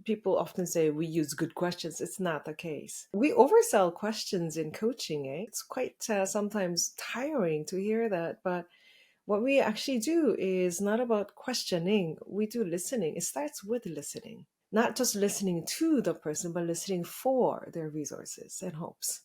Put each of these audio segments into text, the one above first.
people often say we use good questions. It's not the case. We oversell questions in coaching. It's quite sometimes tiring to hear that. But what we actually do is not about questioning. We do listening. It starts with listening, not just listening to the person, but listening for their resources and hopes.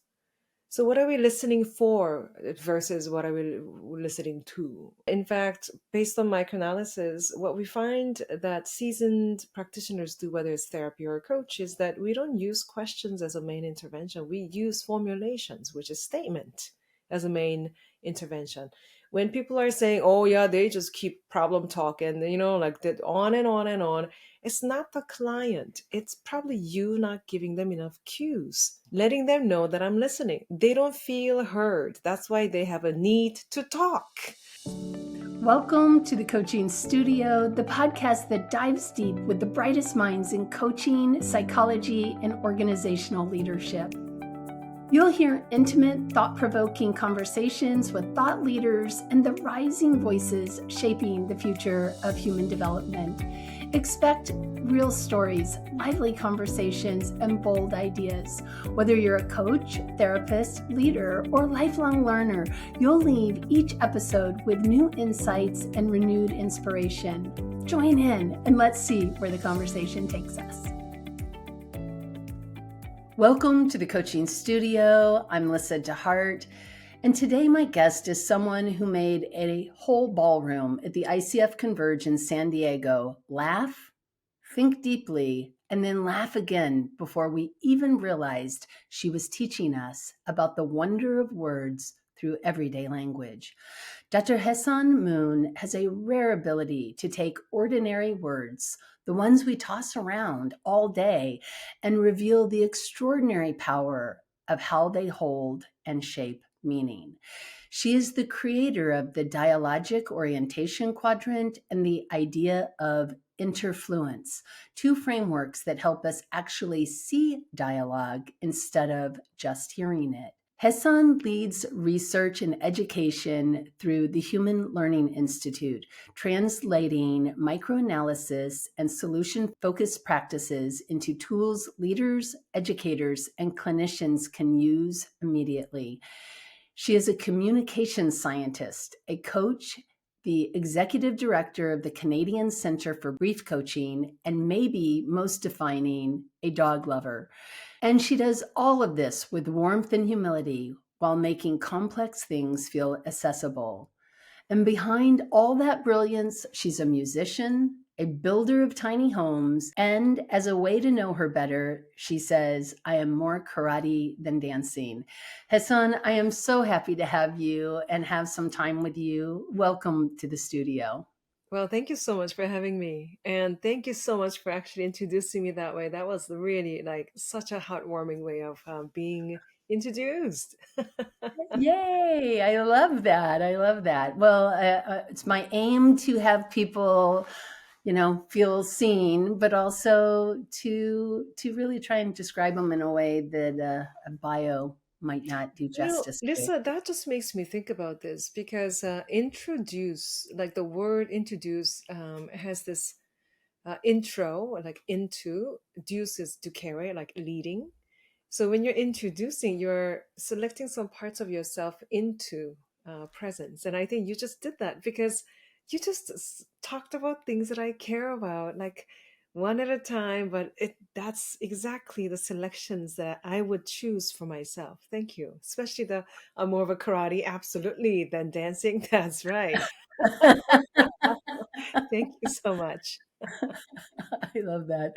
So, what are we listening for versus what are we listening to? In fact, based on microanalysis, what we find that seasoned practitioners do, whether it's therapy or coach, is that we don't use questions as a main intervention. We use formulations, which is statement, as a main intervention. When people are saying, oh, yeah, they just keep problem talking, like that on and on and on, it's not the client. It's probably you not giving them enough cues, letting them know that I'm listening. They don't feel heard. That's why they have a need to talk. Welcome to the Coaching Studio, the podcast that dives deep with the brightest minds in coaching, psychology, and organizational leadership. You'll hear intimate, thought-provoking conversations with thought leaders and the rising voices shaping the future of human development. Expect real stories, lively conversations, and bold ideas. Whether you're a coach, therapist, leader, or lifelong learner, you'll leave each episode with new insights and renewed inspiration. Join in and let's see where the conversation takes us. Welcome to the Coaching Studio. I'm Lyssa, deHart. And today my guest is someone who made a whole ballroom at the ICF Converge in San Diego laugh, think deeply, and then laugh again before we even realized she was teaching us about the wonder of words through everyday language. Dr. Haesun Moon has a rare ability to take ordinary words, the ones we toss around all day, and reveal the extraordinary power of how they hold and shape meaning. She is the creator of the Dialogic Orientation Quadrant and the idea of interfluence, two frameworks that help us actually see dialogue instead of just hearing it. Haesun leads research and education through the Human Learning Institute, translating microanalysis and solution-focused practices into tools leaders, educators, and clinicians can use immediately. She is a communications scientist, a coach, the executive director of the Canadian Centre for Brief Coaching, and maybe most defining, a dog lover. And she does all of this with warmth and humility while making complex things feel accessible. And behind all that brilliance, she's a musician, a builder of tiny homes, and as a way to know her better, she says, I am more karate than dancing. Haesun, I am so happy to have you and have some time with you. Welcome to the studio. Well, thank you so much for having me. And thank you so much for actually introducing me that way. That was really like such a heartwarming way of being introduced. Yay! I love that. I love that. Well, it's my aim to have people, feel seen, but also to really try and describe them in a way that a bio might not do justice to. Lyssa, that just makes me think about this because introduce, like the word introduce, has this intro, like into, deuce is to carry, like leading. So when you're introducing, you're selecting some parts of yourself into presence. And I think you just did that because you just talked about things that I care about, like one at a time, but that's exactly the selections that I would choose for myself. Thank you. Especially I'm more of a karate, absolutely, than dancing. That's right. Thank you so much. I love that.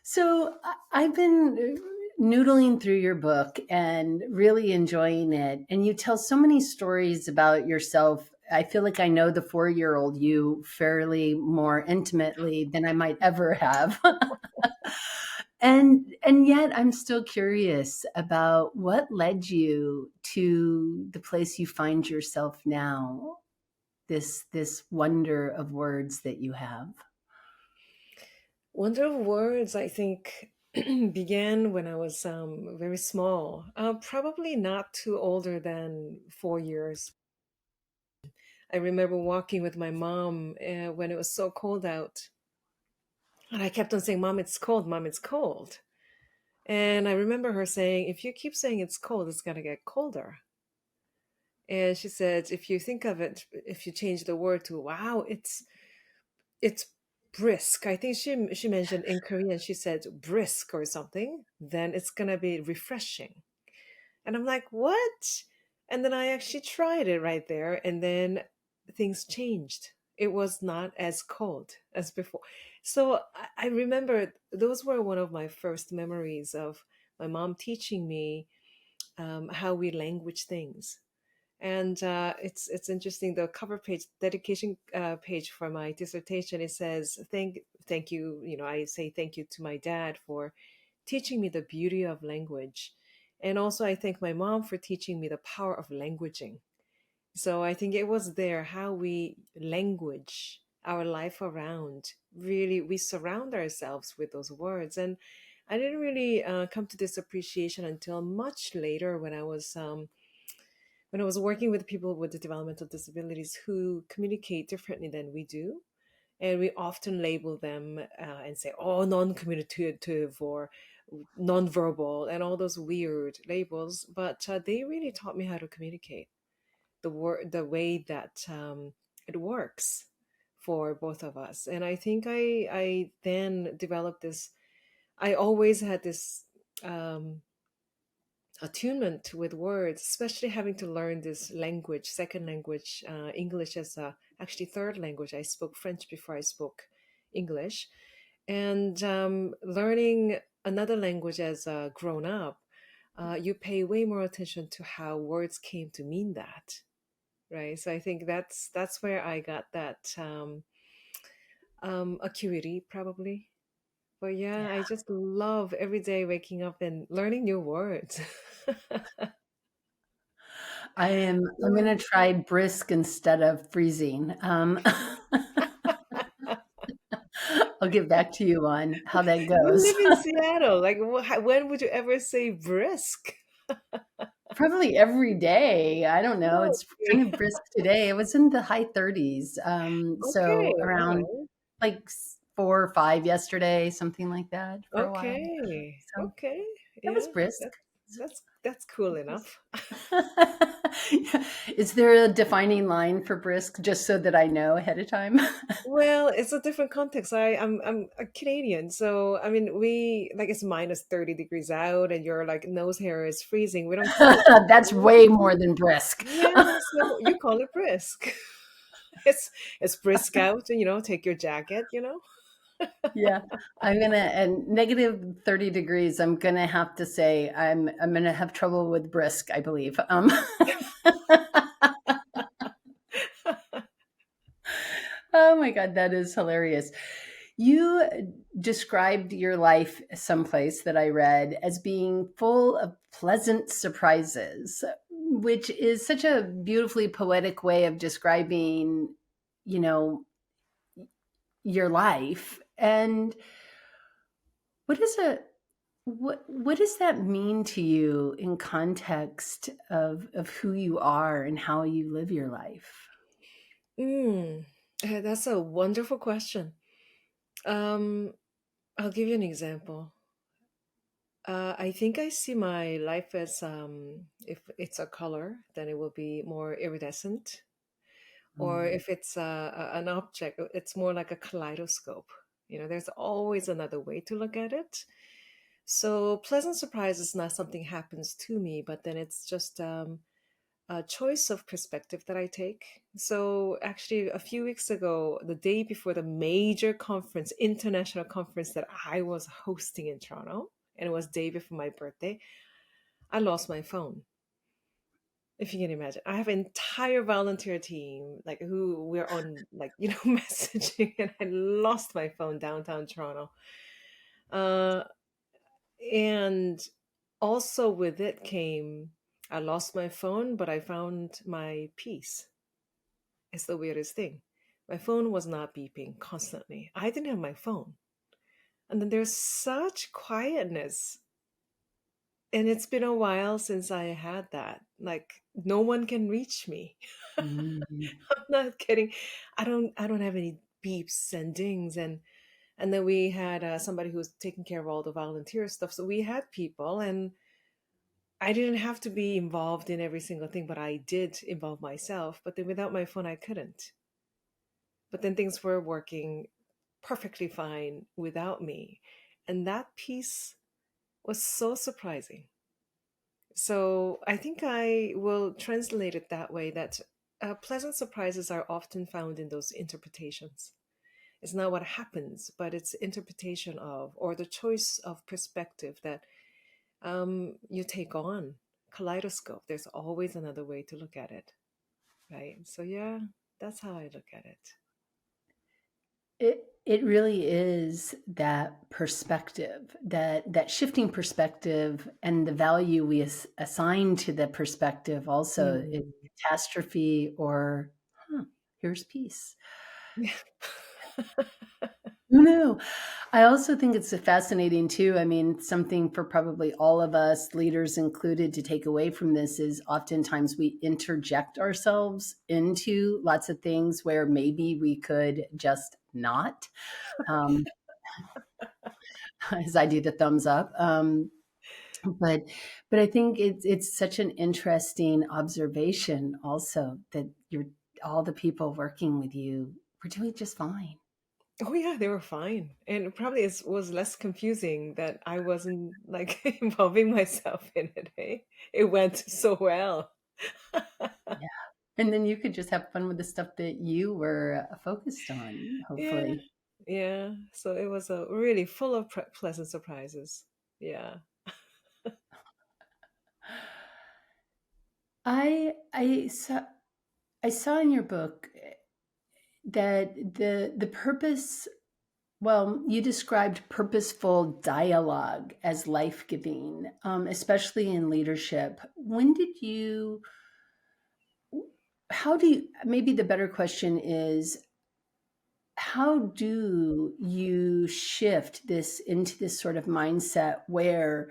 So I've been noodling through your book and really enjoying it. And you tell so many stories about yourself. I feel like I know the 4-year-old you fairly more intimately than I might ever have. And yet I'm still curious about what led you to the place you find yourself now, this wonder of words that you have. Wonder of Words, I think, began when I was very small, probably not too older than 4 years. I remember walking with my mom when it was so cold out. And I kept on saying, Mom, it's cold, Mom, it's cold. And I remember her saying, if you keep saying it's cold, it's going to get colder. And she said, if you think of it, if you change the word to wow, it's brisk. I think she mentioned in Korean, she said brisk or something, then it's going to be refreshing. And I'm like, what? And then I actually tried it right there. And then things changed. It was not as cold as before. So I remember those were one of my first memories of my mom teaching me how we language things. And it's interesting. The cover page, dedication page for my dissertation, it says, thank you. You know, I say thank you to my dad for teaching me the beauty of language. And also, I thank my mom for teaching me the power of languaging. So I think it was there how we language our life around. Really, we surround ourselves with those words. And I didn't really come to this appreciation until much later when I was working with people with developmental disabilities who communicate differently than we do. And we often label them and say, oh, non communicative or nonverbal and all those weird labels. But they really taught me how to communicate the way that it works for both of us. And I think I then developed this, I always had this. Attunement with words, especially having to learn this language, second language, English as a actually third language. I spoke French before I spoke English, and learning another language as a grown up, you pay way more attention to how words came to mean that, right? So I think that's where I got that acuity probably. But yeah, I just love every day waking up and learning new words. I'm gonna try brisk instead of freezing. I'll get back to you on how that You goes. live in Seattle. Like, when would you ever say brisk? Probably every day. I don't know. It's kind Really? of brisk today. It was in the high 30s. Okay, So all around right. like 4 or 5 yesterday, something like that for a while. Okay, So okay. it was Yeah, brisk. that's cool It was- enough. Is there a defining line for brisk just so that I know ahead of time? Well, it's a different context. I'm a Canadian, so I mean we like it's minus 30 degrees out, and your like nose hair is freezing. We don't call it. That's way more than brisk. Yeah, so you call it brisk. It's brisk out, and take your jacket. Yeah, I'm gonna and negative 30 degrees. I'm gonna have to say I'm gonna have trouble with brisk, I believe. Oh my God, that is hilarious. You described your life someplace that I read as being full of pleasant surprises, which is such a beautifully poetic way of describing, you know, your life. And what is a what does that mean to you in context of who you are and how you live your life? Mm, that's a wonderful question. Um, I'll give you an example. I think I see my life as if it's a color, then it will be more iridescent, or Mm. if it's an object, it's more like a kaleidoscope. There's always another way to look at it. So pleasant surprise is not something happens to me, but then it's just a choice of perspective that I take. So actually, a few weeks ago, the day before the major conference, international conference that I was hosting in Toronto, and it was day before my birthday, I lost my phone. If you can imagine, I have an entire volunteer team, like who we're on, like messaging, and I lost my phone downtown Toronto. Uh, and also with it came, I lost my phone, but I found my peace. It's the weirdest thing. My phone was not beeping constantly. I didn't have my phone. And then there's such quietness. And it's been a while since I had that. Like no one can reach me. Mm. I'm not kidding. I don't have any beeps and dings, and And then we had somebody who was taking care of all the volunteer stuff. So we had people, and I didn't have to be involved in every single thing, but I did involve myself. But then without my phone, I couldn't. But then things were working perfectly fine without me. And that piece was so surprising. So I think I will translate it that way, that pleasant surprises are often found in those interpretations. It's not what happens, but it's interpretation of, or the choice of perspective that you take on. Kaleidoscope. There's always another way to look at it, right? So yeah, that's how I look at it. It really is that perspective, that shifting perspective, and the value we assign to the perspective. Also, it's Mm. catastrophe or here's peace. Yeah. No, I also think it's fascinating too. I mean, something for probably all of us, leaders included, to take away from this is oftentimes we interject ourselves into lots of things where maybe we could just not. Um, as I do the thumbs up. But but I think it's such an interesting observation also that you're all the people working with you were doing just fine. Oh yeah, they were fine, and it probably was less confusing that I wasn't like involving myself in it. Eh? It went so well. Yeah. And then you could just have fun with the stuff that you were focused on, Yeah, hopefully. yeah. So it was a really full of pleasant surprises. Yeah. I saw in your book that the purpose, well, you described purposeful dialogue as life-giving, especially in leadership. When did you how do you maybe the better question is, how do you shift this into this sort of mindset where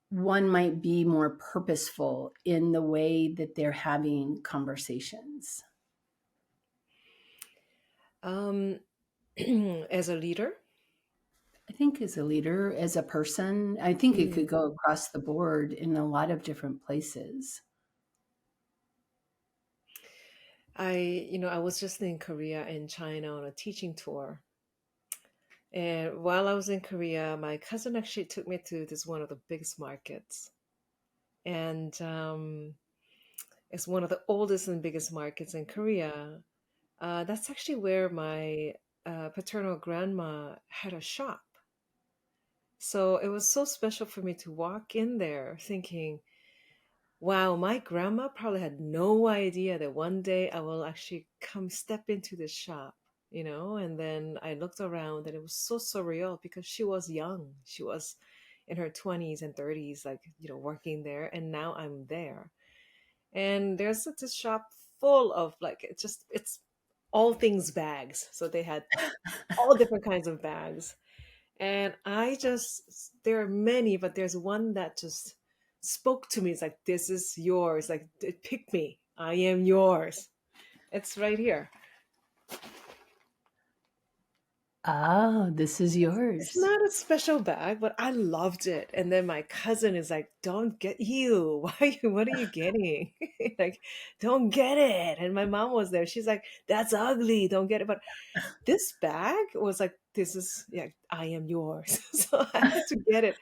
one might be more purposeful in the way that they're having conversations? Um, as a leader, I think as a leader, as a person, I think it could go mm, across the board in a lot of different places. I was just in Korea and China on a teaching tour. And while I was in Korea, my cousin actually took me to this one of the biggest markets. And it's one of the oldest and biggest markets in Korea. That's actually where my paternal grandma had a shop. So it was so special for me to walk in there thinking, wow, my grandma probably had no idea that one day I will actually come step into this shop, And then I looked around and it was so surreal because she was young. She was in her 20s and 30s, like, working there. And now I'm there. And there's this shop full of like, it's all things bags. So they had all different kinds of bags. And there are many, but there's one that just spoke to me. It's like, this is yours. Like, pick me. I am yours. It's right here. Oh, this is It's yours. not a special bag, but I loved it. And then my cousin is like, don't get you. What are you getting? Like, don't get it. And my mom was there. She's like, that's ugly. Don't get it. But this bag was like, this is, yeah, I am yours. So I had to get it.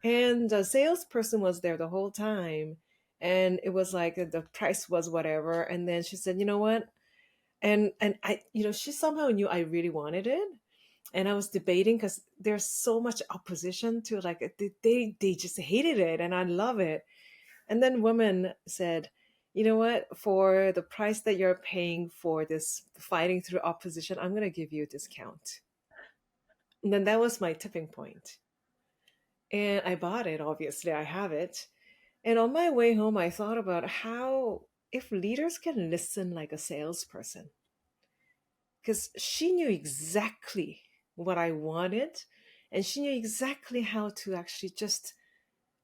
And the salesperson was there the whole time. And it was like the price was whatever. And then she said, you know what? And I, she somehow knew I really wanted it. And I was debating because there's so much opposition to like they just hated it and I love it. And then woman said, you know what? For the price that you're paying for this fighting through opposition, I'm gonna give you a discount. And then that was my tipping point. And I bought it, obviously, I have it. And on my way home, I thought about how if leaders can listen like a salesperson, because she knew exactly what I wanted and she knew exactly how to actually just,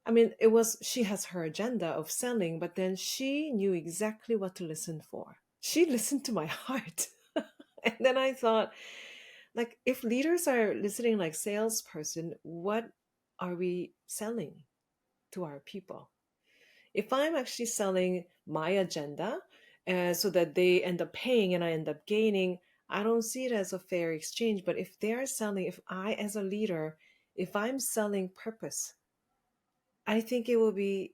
I mean, she has her agenda of selling, but then she knew exactly what to listen for. She listened to my heart. And then I thought, Like if leaders are listening like salesperson, what are we selling to our people? If I'm actually selling my agenda so that they end up paying and I end up gaining, I don't see it as a fair exchange. But if they're selling, if I, as a leader, if I'm selling purpose, I think it will be.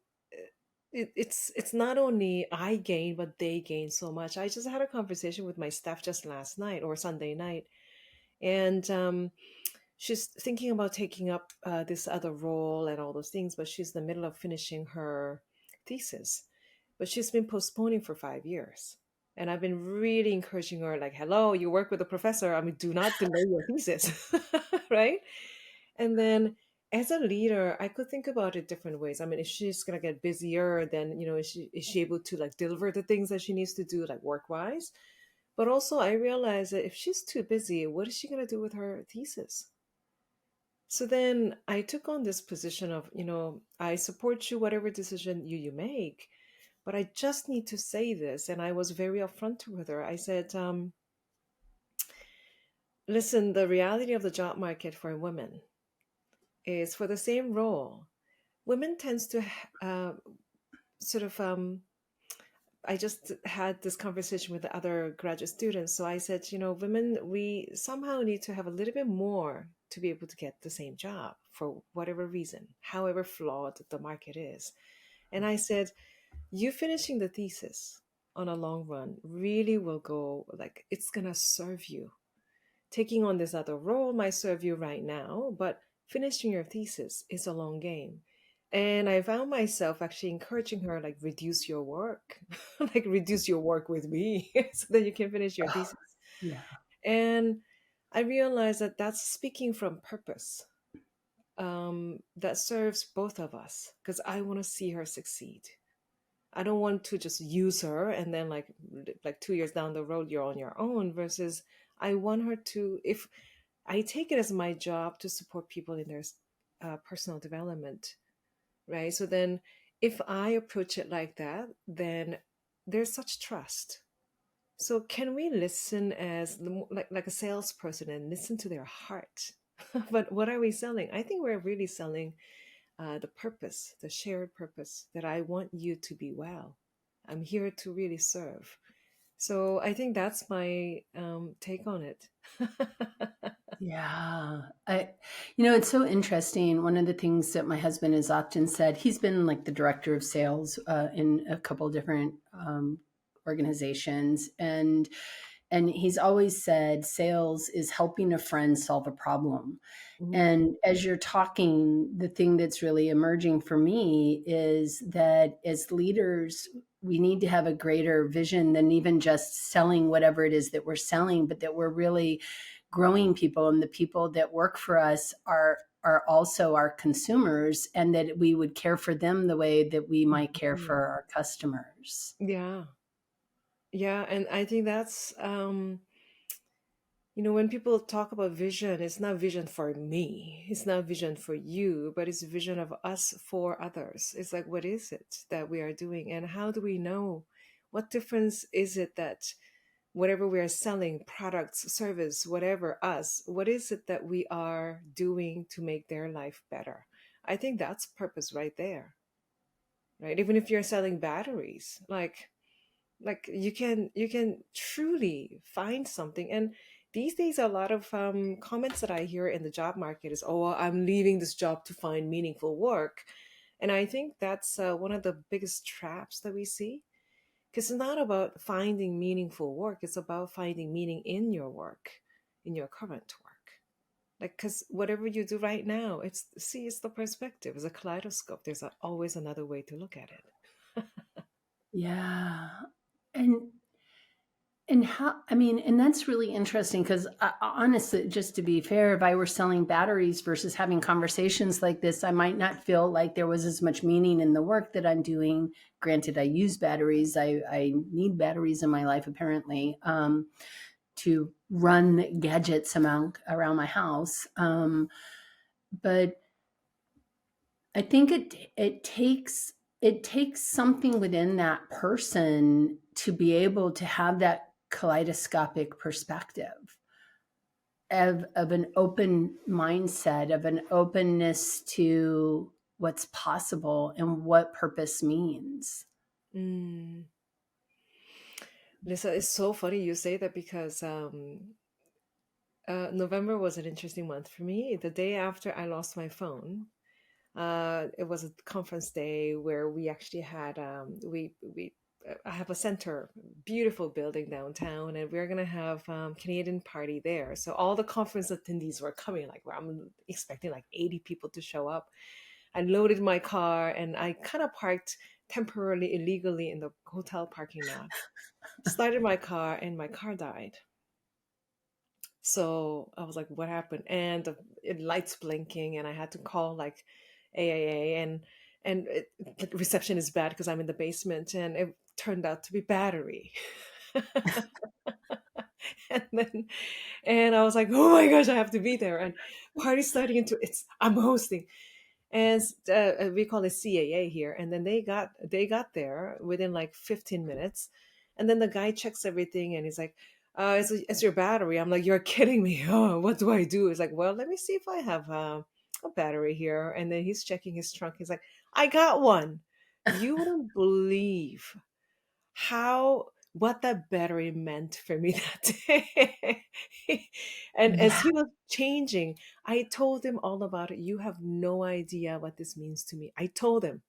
It's not only I gain, but they gain so much. I just had a conversation with my staff just last night or Sunday night, and she's thinking about taking up this other role and all those things, but she's in the middle of finishing her thesis. But she's been postponing for 5 years. And I've been really encouraging her, like, hello, you work with a professor. I mean, do not delay your thesis, right? And then as a leader, I could think about it different ways. I mean, if she's gonna get busier, then is she able to like deliver the things that she needs to do, like work wise? But also, I realize that if she's too busy, what is she gonna do with her thesis? So then I took on this position of, I support you, whatever decision you make, but I just need to say this. And I was very upfront with her. I said, listen, the reality of the job market for women is for the same role, women tends to sort of I just had this conversation with the other graduate students. So I said, women, we somehow need to have a little bit more to be able to get the same job for whatever reason, however flawed the market is. And I said, you finishing the thesis on a long run really will go, like, it's going to serve you. Taking on this other role might serve you right now, but finishing your thesis is a long game. And I found myself actually encouraging her, like, reduce your work, like, reduce your work with me so that you can finish your thesis. Yeah. And I realized that that's speaking from purpose that serves both of us because I want to see her succeed. I don't want to just use her and then like 2 years down the road you're on your own versus I want her to if I take it as my job to support people in their personal development, right? So then if I approach it like that, then there's such trust. So can we listen as like a salesperson and listen to their heart? But what are we selling? I think we're really selling the purpose, the shared purpose that I want you to be well. I'm here to really serve. So I think that's my take on it. Yeah. It's so interesting. One of the things that my husband has often said, he's been like the director of sales in a couple different organizations. And he's always said sales is helping a friend solve a problem. Mhm. And as you're talking, the thing that's really emerging for me is that as leaders, we need to have a greater vision than even just selling whatever it is that we're selling, but that we're really growing people, and the people that work for us are also our consumers, and that we would care for them the way that we might care for Mhm. our customers. Yeah. Yeah. And I think that's, when people talk about vision, it's not vision for me, it's not vision for you, but it's vision of us for others. It's like, what is it that we are doing? And how do we know? What difference is it that whatever we are selling, products, service, whatever, us, what is it that we are doing to make their life better? I think that's purpose right there, right? Even if you're selling batteries, like you can truly find something. And these days a lot of comments that I hear in the job market is, oh, I'm leaving this job to find meaningful work. And I think that's one of the biggest traps that we see, because it's not about finding meaningful work, it's about finding meaning in your work, in your current work. Like, because whatever you do right now, it's the perspective, it's a kaleidoscope. There's always another way to look at it. Yeah. And how, I mean, and that's really interesting because honestly, just to be fair, if I were selling batteries versus having conversations like this, I might not feel like there was as much meaning in the work that I'm doing. Granted, I use batteries. I need batteries in my life, apparently, to run gadgets around my house. But I think it takes something within that person to be able to have that kaleidoscopic perspective. of an open mindset, of an openness to what's possible and what purpose means. Mm. Lisa, it's so funny you say that because November was an interesting month for me. The day after I lost my phone, it was a conference day where we actually had we I have a center, beautiful building downtown, and we're gonna have Canadian party there. So all the conference attendees were coming. Like I'm expecting like 80 people to show up. I loaded my car and I kind of parked temporarily illegally in the hotel parking lot. Started my car and my car died. So I was like, what happened? And it lights blinking, and I had to call like AAA, the reception is bad because I'm in the basement, and it turned out to be battery. and then and I was like, oh my gosh, I have to be there. And party's starting into it's I'm hosting. And we call it CAA here. And then they got there within like 15 minutes, and then the guy checks everything, and he's like, it's your battery." I'm like, "You're kidding me." Oh, what do I do? He's like, "Well, let me see if I have a battery here." And then he's checking his trunk. He's like, "I got one." You wouldn't believe how what that battery meant for me that day. And as Yeah. he was changing, I told him all about it. "You have no idea what this means to me." I told him.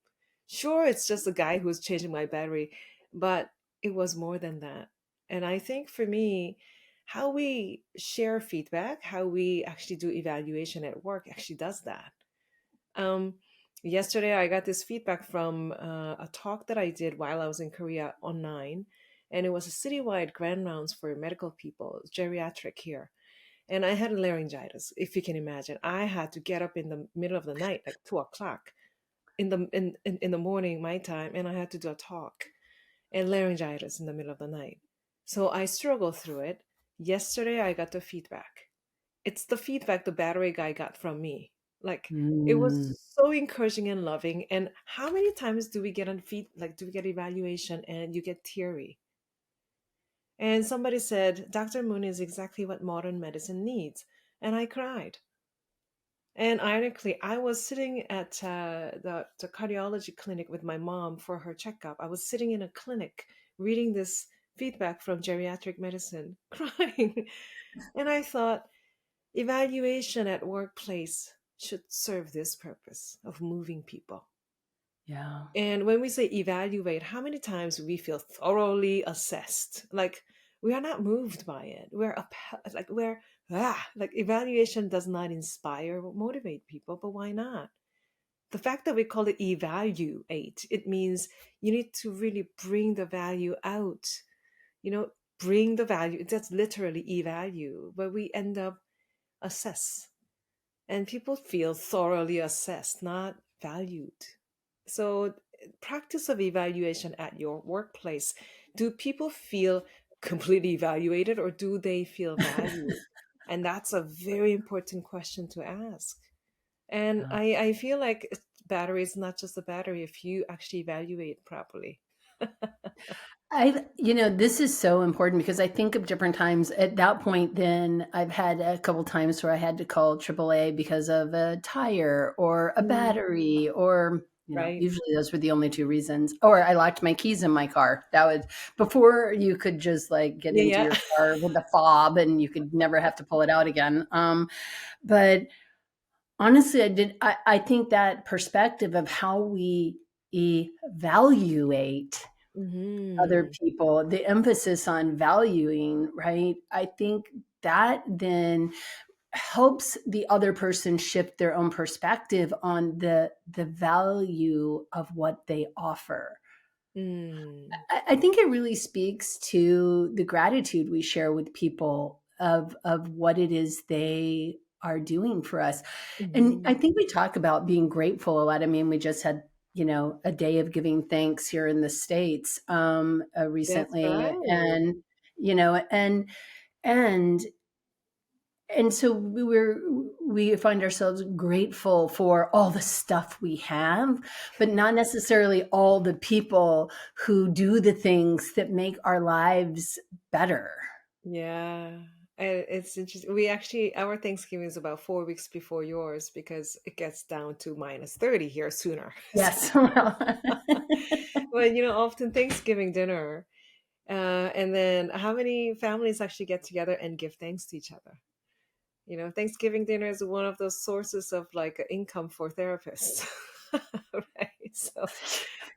Sure, it's just a guy who's changing my battery, but it was more than that. And I think for me, how we share feedback, how we actually do evaluation at work actually does that. Um, Yesterday, I got this feedback from a talk that I did while I was in Korea online, and it was a citywide grand rounds for medical people, geriatric here. And I had laryngitis, if you can imagine. I had to get up in the middle of the night, like 2 o'clock in the morning, my time, and I had to do a talk and laryngitis in the middle of the night. So I struggled through it. Yesterday, I got the feedback. It's the feedback the battery guy got from me. Like it was Mm. so encouraging and loving. And how many times do we get on do we get evaluation and you get teary? And somebody said, "Dr. Moon is exactly what modern medicine needs." And I cried. And ironically, I was sitting at the cardiology clinic with my mom for her checkup. I was sitting in a clinic reading this feedback from geriatric medicine, crying. And I thought, evaluation at workplace should serve this purpose of moving people. Yeah. And when we say evaluate, how many times we feel thoroughly assessed? Like we are not moved by it. Like evaluation does not inspire or motivate people, but why not? The fact that we call it evaluate, it means you need to really bring the value out. You know, bring the value. That's literally evaluate, but we end up assess. And people feel thoroughly assessed, not valued. So, practice of evaluation at your workplace. Do people feel completely evaluated or do they feel valued? And that's a very important question to ask. And Yeah. I feel like battery is not just a battery if you actually evaluate properly. This is so important because I think of different times at that point. Then I've had a couple times where I had to call AAA because of a tire or a Mm, battery, or right. usually those were the only two reasons. Or I locked my keys in my car. That was before you could just like get into Yeah. your car with a fob and you could never have to pull it out again. But honestly, I think that perspective of how we evaluate other Hmm. people, the emphasis on valuing, right? I think that then helps the other person shift their own perspective on the value of what they offer. Mm. I think it really speaks to the gratitude we share with people of what it is they are doing for us. And I Hmm. think we talk about being grateful a lot. I mean, we just had, a day of giving thanks here in the States That's recently. right. And, you know, and and so we find ourselves grateful for all the stuff we have, but not necessarily all the people who do the things that make our lives better. Yeah. And it's interesting. We actually, our Thanksgiving is about 4 weeks before yours because it gets down to -30 here sooner. So, Yes. Well, well, often Thanksgiving dinner, and then how many families actually get together and give thanks to each other? Thanksgiving dinner is one of those sources of like income for therapists, right? So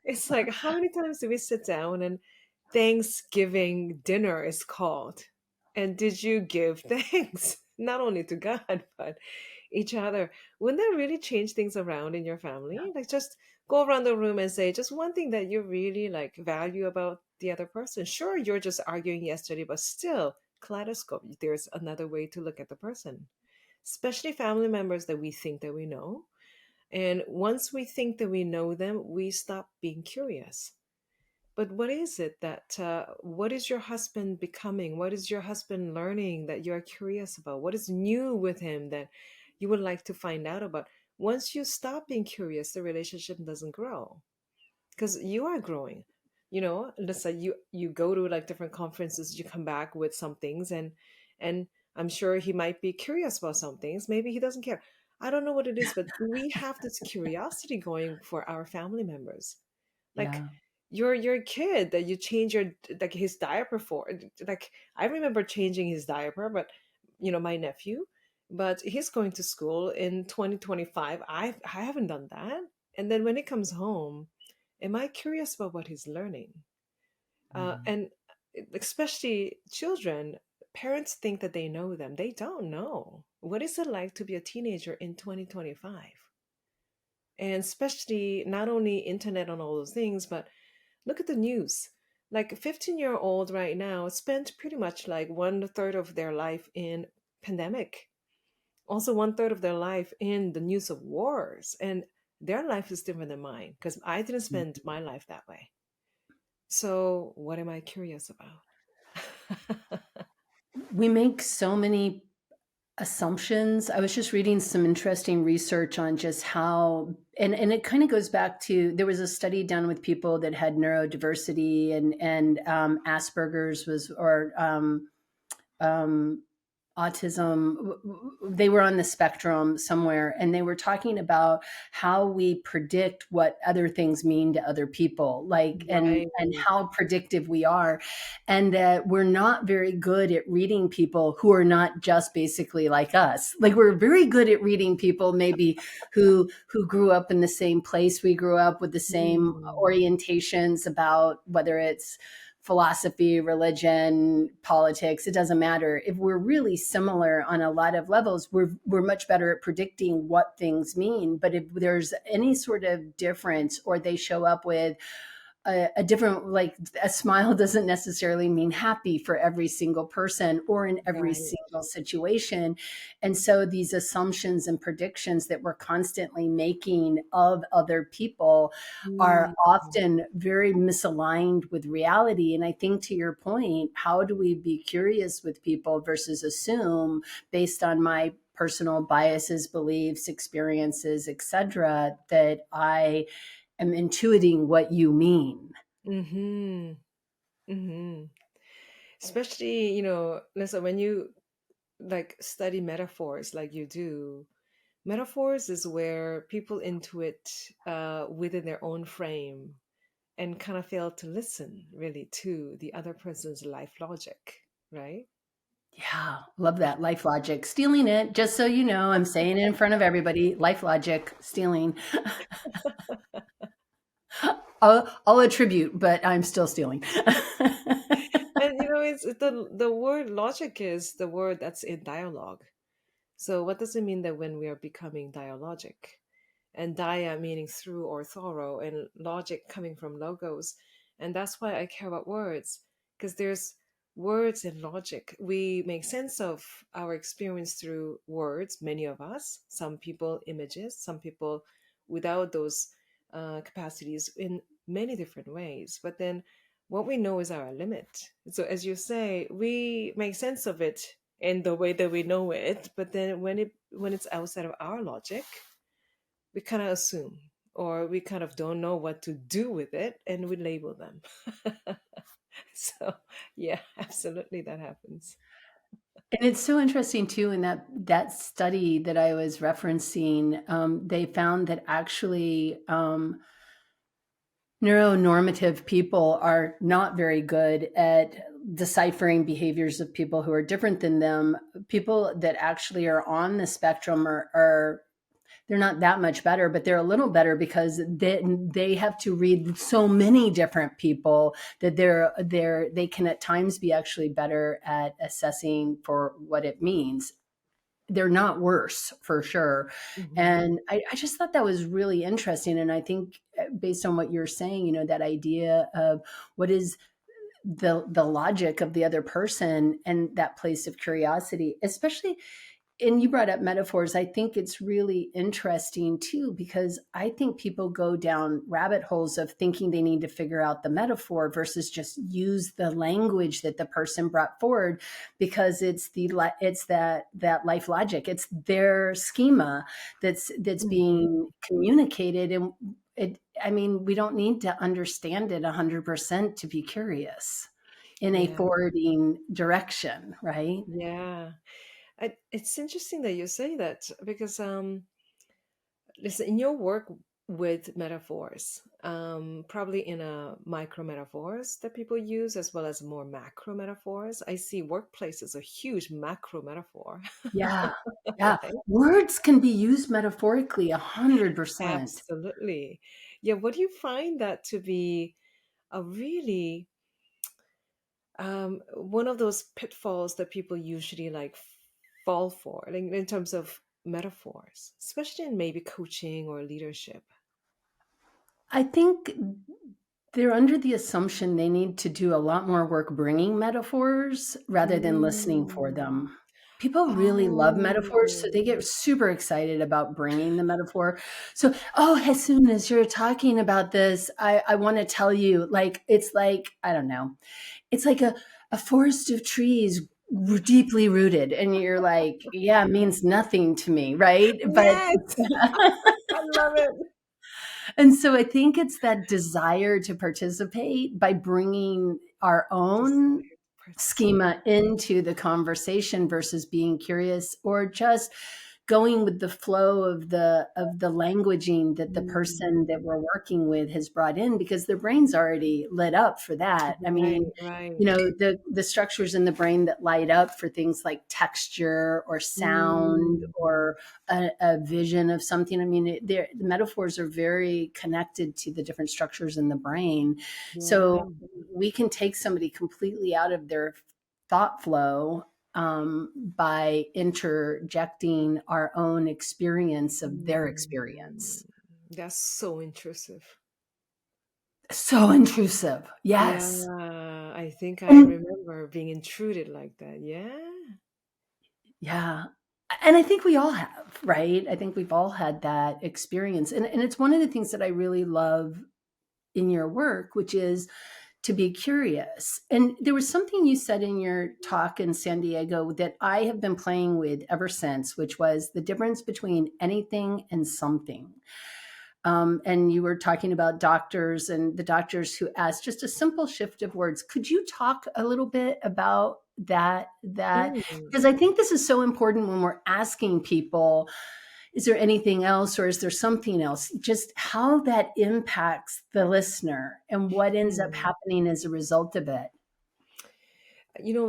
it's like, how many times do we sit down and Thanksgiving dinner is called? And did you give thanks? Not only to God, but each other. Wouldn't that really change things around in your family? Like just go around the room and say just one thing that you really like value about the other person. Sure, you're just arguing yesterday, but still kaleidoscope. There's another way to look at the person, especially family members that we think that we know. And once we think that we know them, we stop being curious. But what is it what is your husband becoming? What is your husband learning that you're curious about? What is new with him that you would like to find out about? Once you stop being curious, the relationship doesn't grow because you are growing. Let's say you go to like different conferences, you come back with some things, and I'm sure he might be curious about some things. Maybe he doesn't care. I don't know what it is, but we have this curiosity going for our family members. Like yeah. your kid that you change your like his diaper for. Like I remember changing his diaper, but my nephew, but he's going to school in 2025. I haven't done that. And then when he comes home, am I curious about what he's learning? Mm. And especially children, parents think that they know them. They don't know. What is it like to be a teenager in 2025? And especially not only internet and all those things, but look at the news. Like a 15-year-old right now spent pretty much like 1/3 of their life in pandemic. Also 1/3 of their life in the news of wars. And their life is different than mine because I didn't spend my life that way. So what am I curious about? We make so many assumptions. I was just reading some interesting research on just how, and it kind of goes back to, there was a study done with people that had neurodiversity and Asperger's was, or um, autism. They were on the spectrum somewhere, and they were talking about how we predict what other things mean to other people, like, Right. and how predictive we are, and that we're not very good at reading people who are not just basically like us. Like, we're very good at reading people maybe who grew up in the same place we grew up, with the same Mm, orientations about whether it's philosophy, religion, politics, it doesn't matter. If we're really similar on a lot of levels, we're much better at predicting what things mean. But if there's any sort of difference, or they show up with a different, like, a smile doesn't necessarily mean happy for every single person or in every right. single situation. And so these assumptions and predictions that we're constantly making of other people are Mm, often very misaligned with reality. And I think, to your point, how do we be curious with people versus assume based on my personal biases, beliefs, experiences, etc., that I am intuiting what you mean? mm-hmm. Mm-hmm. Especially, Lisa, when you like study metaphors like you do, metaphors is where people intuit within their own frame and kind of fail to listen really to the other person's life logic, right? Yeah, love that. Life logic. Stealing it, just so you know, I'm saying it in front of everybody. Life logic, stealing. I'll attribute, but I'm still stealing. And it's the word logic is the word that's in dialogue. So what does it mean that when we are becoming dialogic? And dia meaning through or thorough, and logic coming from logos. And that's why I care about words, because there's words and logic. We make sense of our experience through words, many of us, some people images, some people without those capacities in many different ways. But then what we know is our limit. So as you say, we make sense of it in the way that we know it, but then when it's outside of our logic, we kind of assume, or we kind of don't know what to do with it, and we label them. So yeah, absolutely, that happens. And it's so interesting too, in that study that I was referencing, they found that actually neuronormative people are not very good at deciphering behaviors of people who are different than them. People that actually are on the spectrum are they're not that much better, but they're a little better because they have to read so many different people that they can at times be actually better at assessing for what it means. They're not worse for sure. Hmm. And I just thought that was really interesting. And I think based on what you're saying, that idea of what is the logic of the other person and that place of curiosity, especially, and you brought up metaphors. I think it's really interesting too, because I think people go down rabbit holes of thinking they need to figure out the metaphor versus just use the language that the person brought forward, because it's that life logic. It's their schema that's Hmm. being communicated. And I mean, we don't need to understand it 100% to be curious in a Yeah. forwarding direction, right? Yeah. It's interesting that you say that because listen, in your work with metaphors, probably in a micro metaphors that people use as well as more macro metaphors. I see workplace as a huge macro metaphor. Yeah, yeah. Right? Words can be used metaphorically 100%. Absolutely. Yeah. What do you find that to be a really one of those pitfalls that people usually like fall for, like in terms of metaphors, especially in maybe coaching or leadership? I think they're under the assumption they need to do a lot more work bringing metaphors rather than listening for Mm. them. People really love metaphors, so Oh, they get super excited about bringing the metaphor. So, oh, as soon as you're talking about this, I want to tell you, like, it's like, I don't know, it's like a forest of trees deeply rooted. And you're like, yeah, it means nothing to me, right? But yes. I love it. and so I think it's that desire to participate by bringing our Just own participate. schema into the conversation versus being curious or just going with the flow of the languaging that the person that Mm. we're working with has brought in, because their brain's already lit up for that. I Right, mean, right. the structures in the brain that light up for things like texture or sound Mm. or a vision of something. I mean, the metaphors are very connected to the different structures in the brain. Yeah. So we can take somebody completely out of their thought flow by interjecting our own experience of their Mm. experience. That's so intrusive. So intrusive. Yeah, Yes. I think I And remember being intruded like that. Yeah. yeah. And I think we all have, right? I think we've all had that experience. And it's one of the things that I really love in your work, which is to be curious. And there was something you said in your talk in San Diego that I have been playing with ever since, which was the difference between anything and something. And you were talking about doctors and the doctors who asked just a simple shift of words. Could you talk a little bit about that Mm. because I think this is so important when we're asking people, is there anything else or is there something else? Just how that impacts the listener and what ends up Mm. happening as a result of it.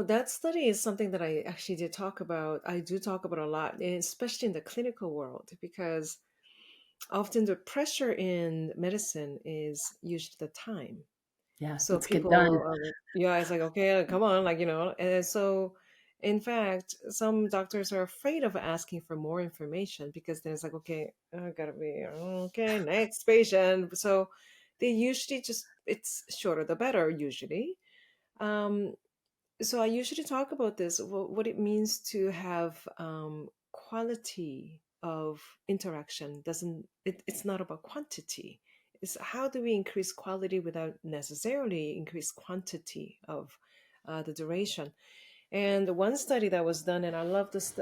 That study is something that I actually did talk about. I do talk about a lot, and especially in the clinical world, because often the pressure in medicine is usually the time. Yeah, So let's get done. people are like, yeah, it's like, okay, come on, like, and so in fact, some doctors are afraid of asking for more information because then it's like, okay, I gotta be, okay, next patient. So they usually just, it's shorter the better, usually. Um, so I usually talk about this, what it means to have quality of interaction. It's not about quantity. It's how do we increase quality without necessarily increase quantity of the duration. And one study that was done, and I love this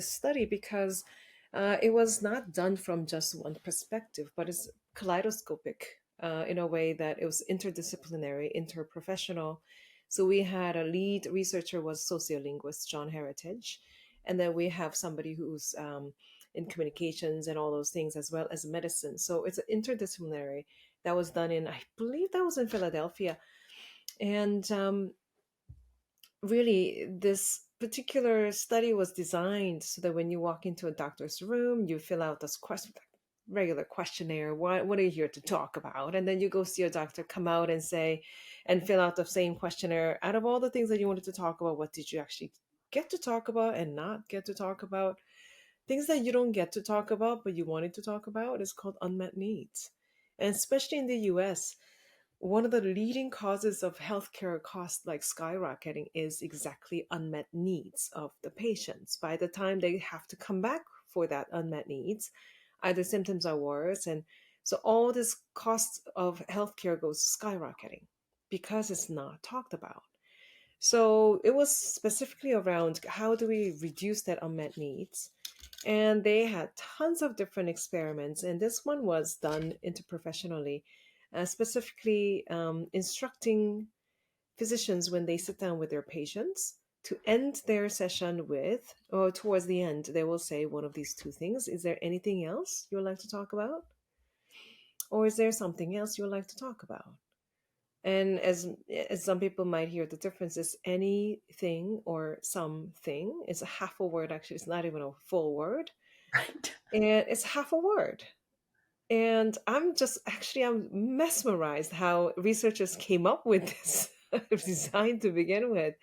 study because it was not done from just one perspective, but it's kaleidoscopic in a way that it was interdisciplinary, interprofessional. So we had a lead researcher was sociolinguist John Heritage, and then we have somebody who's in communications and all those things as well as medicine. So it's interdisciplinary. That was done in, I believe that was in Philadelphia. And really, this particular study was designed so that when you walk into a doctor's room, you fill out this regular questionnaire. What are you here to talk about? And then you go see a doctor, come out and say, and fill out the same questionnaire. Out of all the things that you wanted to talk about, what did you actually get to talk about and not get to talk about? Things that you don't get to talk about, but you wanted to talk about is called unmet needs. And especially in the US, one of the leading causes of healthcare costs like skyrocketing is exactly unmet needs of the patients. By the time they have to come back for that unmet needs, either symptoms are worse. And so all this cost of healthcare goes skyrocketing because it's not talked about. So it was specifically around how do we reduce that unmet needs. And they had tons of different experiments, and this one was done interprofessionally, specifically instructing physicians when they sit down with their patients to end their session with, or towards the end, they will say one of these two things. Is there anything else you would like to talk about? Or is there something else you would like to talk about? And as some people might hear, the difference is anything or something. It's a half a word, actually. It's not even a full word. Right. And it's half a word. And I'm mesmerized how researchers came up with this design to begin with.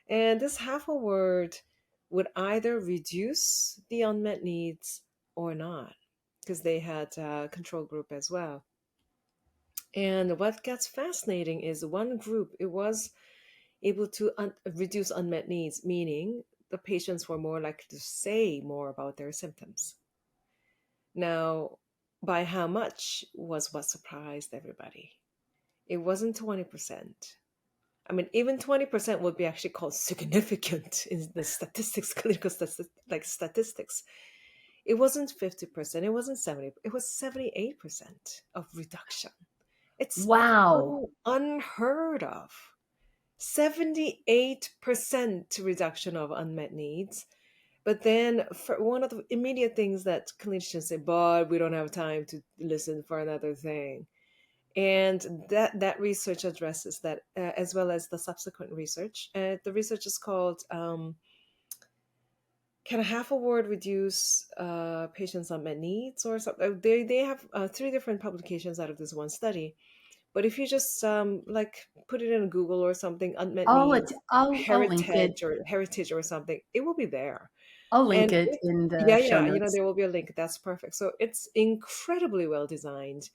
And this half a word would either reduce the unmet needs or not, because they had a control group as well. And what gets fascinating is one group, it was able to reduce unmet needs, meaning the patients were more likely to say more about their symptoms. Now, by how much was what surprised everybody. It wasn't 20%. I mean, even 20% would be actually called significant in the statistics, clinical statistics. It wasn't 50%, it wasn't 70, it was 78% of reduction. It's Wow. unheard of. 78% reduction of unmet needs. But then, for one of the immediate things that clinicians say, but we don't have time to listen for another thing. And that research addresses that, as well as the subsequent research. The research is called "Can a half a word reduce patients' unmet needs?" or something. They have three different publications out of this one study. But if you just like put it in Google or something, unmet needs, I'll link it. heritage or something, it will be there. I'll link And it it's, in the yeah, show yeah, notes. there will be a link. That's perfect. So it's incredibly well designed,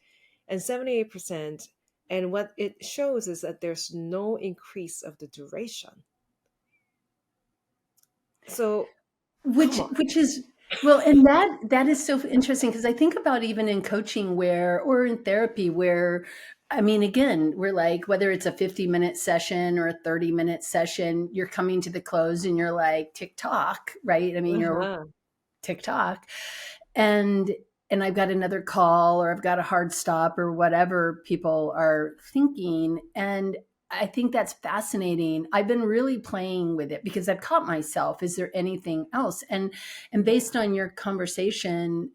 and 78%. And what it shows is that there's no increase of the duration. So come on. Which is well, and that is so interesting because I think about even in coaching where or in therapy where I mean again, we're like whether it's a 50-minute session or a 30-minute session, you're coming to the close and you're like tick tock, right? I mean, you're Uh-huh. TikTok and I've got another call or I've got a hard stop or whatever people are thinking and I think that's fascinating. I've been really playing with it because I've caught myself. Is there anything else? And Yeah. based on your conversation,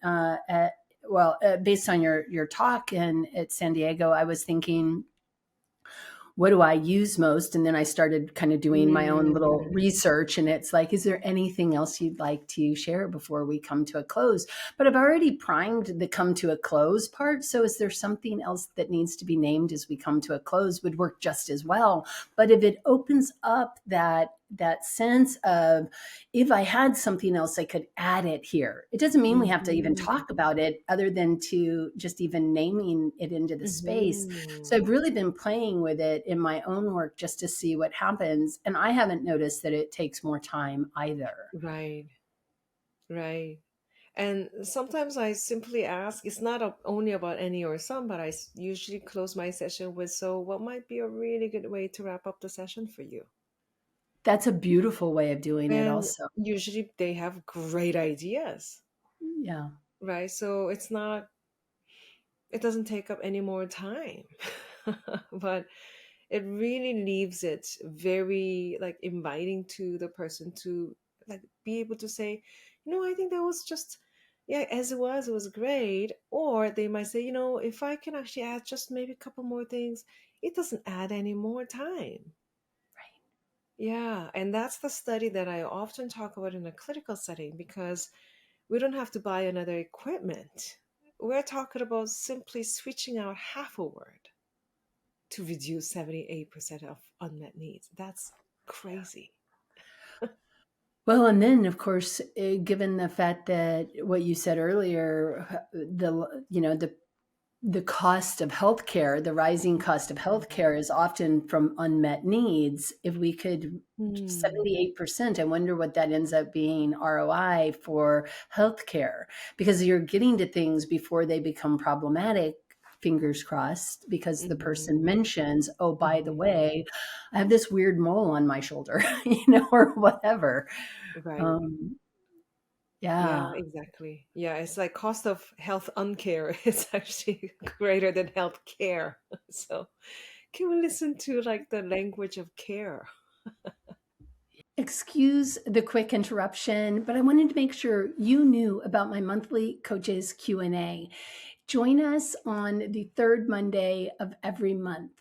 based on your talk and at San Diego, I was thinking, what do I use most? And then I started kind of doing my own little Mm, research. And it's like, is there anything else you'd like to share before we come to a close? But I've already primed the come to a close part. So is there something else that needs to be named as we come to a close would work just as well. But if it opens up that sense of if I had something else, I could add it here. It doesn't mean we have to even mhm, talk about it other than to just even naming it into the space. So mhm. I've really been playing with it in my own work just to see what happens. And I haven't noticed that it takes more time either. Right, right. And sometimes I simply ask, it's not only about any or some, but usually close my session with, so what might be a really good way to wrap up the session for you? That's a beautiful way of doing it, And also. usually they have great ideas, Yeah. right? So it doesn't take up any more time. But it really leaves it very like inviting to the person to like be able to say, I think that was just, yeah, as it was great. Or they might say, if I can actually add just maybe a couple more things, it doesn't add any more time. Right. Yeah, and that's the study that I often talk about in a clinical setting, because we don't have to buy another equipment. We're talking about simply switching out half a word to reduce 78% of unmet needs. That's crazy. Well, and then of course, given the fact that what you said earlier, the cost of healthcare, the rising cost of healthcare is often from unmet needs. If we could Hmm. 78%, I wonder what that ends up being ROI for healthcare, because you're getting to things before they become problematic, fingers crossed, because the Hmm. person mentions, oh, by the Hmm. way, I have this weird mole on my shoulder, or whatever. Right. Um, Yeah, yeah. exactly. Yeah, it's like cost of health uncare is actually greater than health care. So can we listen to like the language of care? Excuse the quick interruption, but I wanted to make sure you knew about my monthly coaches Q&A. Join us on the third Monday of every month.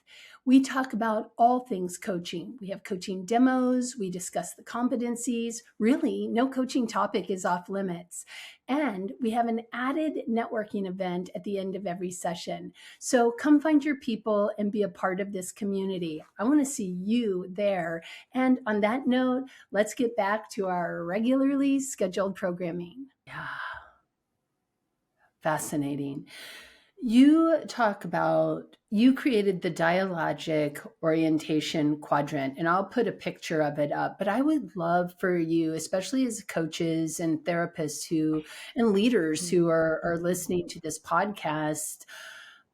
We talk about all things coaching. We have coaching demos, we discuss the competencies. Really, no coaching topic is off limits. And we have an added networking event at the end of every session. So come find your people and be a part of this community. I want to see you there. And on that note, let's get back to our regularly scheduled programming. Yeah, fascinating. You talk about, you created the Dialogic Orientation Quadrant, and I'll put a picture of it up. But I would love for you, especially as coaches and therapists and leaders who are listening to this podcast,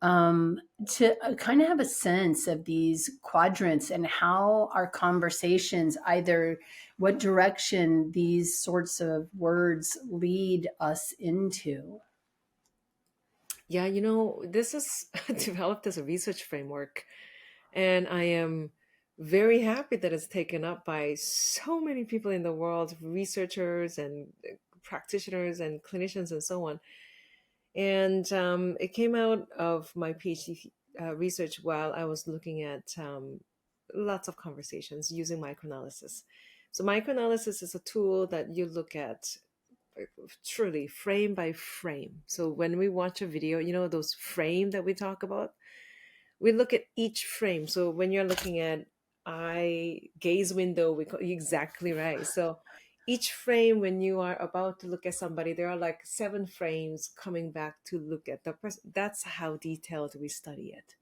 to kind of have a sense of these quadrants and how our conversations, either what direction these sorts of words lead us into. Yeah, this is developed as a research framework, and I am very happy that it's taken up by so many people in the world, researchers and practitioners and clinicians and so on. And it came out of my PhD research while I was looking at lots of conversations using microanalysis. So, microanalysis is a tool that you look at truly frame by frame. So, when we watch a video, those frame that we talk about, we look at each frame. So, when you're looking at eye gaze window, you're exactly right. So, each frame, when you are about to look at somebody, there are like 7 frames coming back to look at the person. That's how detailed we study it.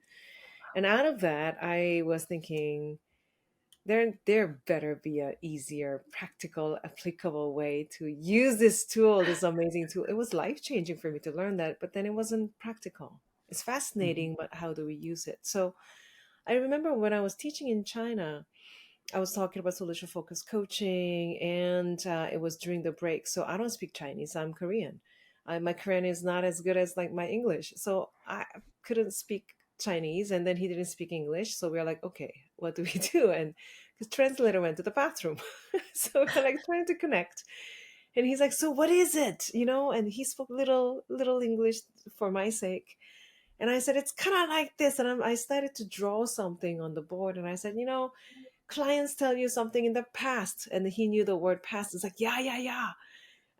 And out of that, I was thinking there better be a easier, practical, applicable way to use this tool, this amazing tool. It was life changing for me to learn that, but then it wasn't practical. It's fascinating, but how do we use it? So I remember when I was teaching in China, I was talking about solution focused coaching, and it was during the break. So I don't speak Chinese. I'm Korean. My Korean is not as good as like my English, so I couldn't speak Chinese, and then he didn't speak English. So we are like, okay, what do we do? And the translator went to the bathroom, so we're like trying to connect. And he's like, so what is it? And he spoke little English for my sake. And I said, it's kind of like this. And I started to draw something on the board. And I said, clients tell you something in the past, and he knew the word past. It's like, yeah, yeah, yeah.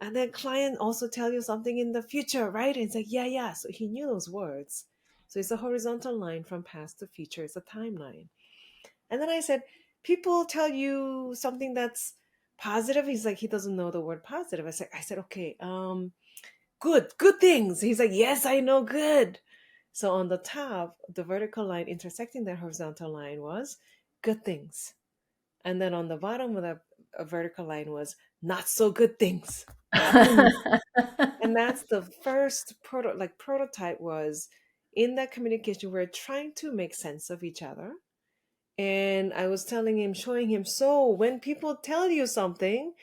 And then client also tell you something in the future, right? And it's like, yeah, yeah. So he knew those words. So it's a horizontal line from past to future. It's a timeline. And then I said, people tell you something that's positive. He's like, he doesn't know the word positive. I said, okay, good things. He's like, yes, I know good. So on the top, the vertical line intersecting that horizontal line was good things. And then on the bottom of the vertical line was not so good things, bad things. And that's the first prototype was in that communication. We're trying to make sense of each other. And I was telling him, showing him, so when people tell you something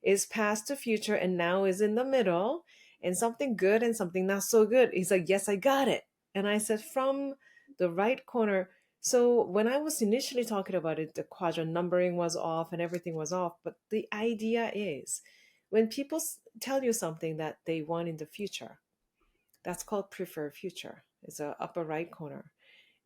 is past to future and now is in the middle, and something good and something not so good, he's like, yes, I got it. And I said, from the right corner, So when I was initially talking about it, the quadrant numbering was off and everything was off. But the idea is when people tell you something that they want in the future, that's called preferred future. It's a upper right corner.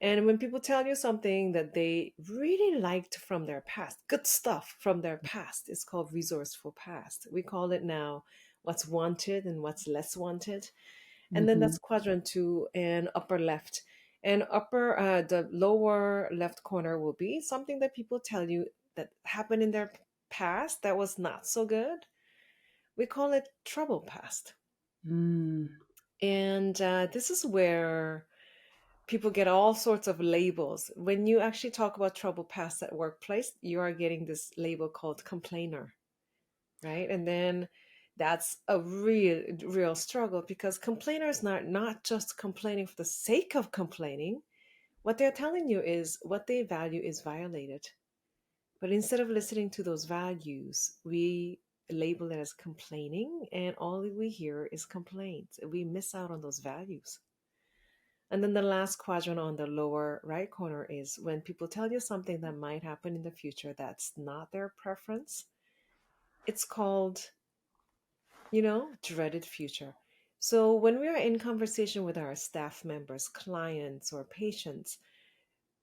And when people tell you something that they really liked from their past, good stuff from their past, it's called resourceful past. We call it now what's wanted and what's less wanted. And then Hmm. that's quadrant two and upper left. And the lower left corner will be something that people tell you that happened in their past that was not so good. We call it trouble past. Mm. And this is where people get all sorts of labels. When you actually talk about trouble past at workplace, you are getting this label called complainer, right? And then that's a real struggle because complainers not just complaining for the sake of complaining. What they're telling you is what they value is violated. But instead of listening to those values, we label it as complaining, and all we hear is complaints. We miss out on those values. And then the last quadrant on the lower right corner is when people tell you something that might happen in the future that's not their preference. It's called, dreaded future. So when we are in conversation with our staff members, clients, or patients,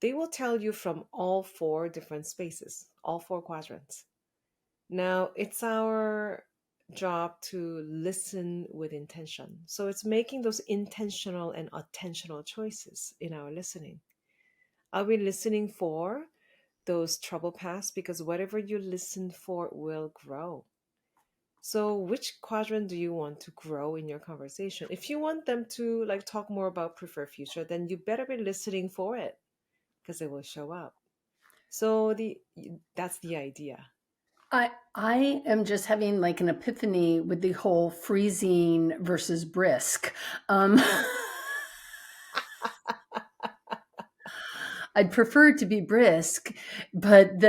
they will tell you from all four different spaces, all four quadrants. Now, it's our job to listen with intention. So it's making those intentional and attentional choices in our listening. Are we listening for those trouble paths? Because whatever you listen for will grow. So, which quadrant do you want to grow in your conversation? If you want them to like talk more about preferred future, then you better be listening for it because it will show up. So that's the idea. I am just having like an epiphany with the whole freezing versus brisk. Um, I'd prefer to be brisk, but maybe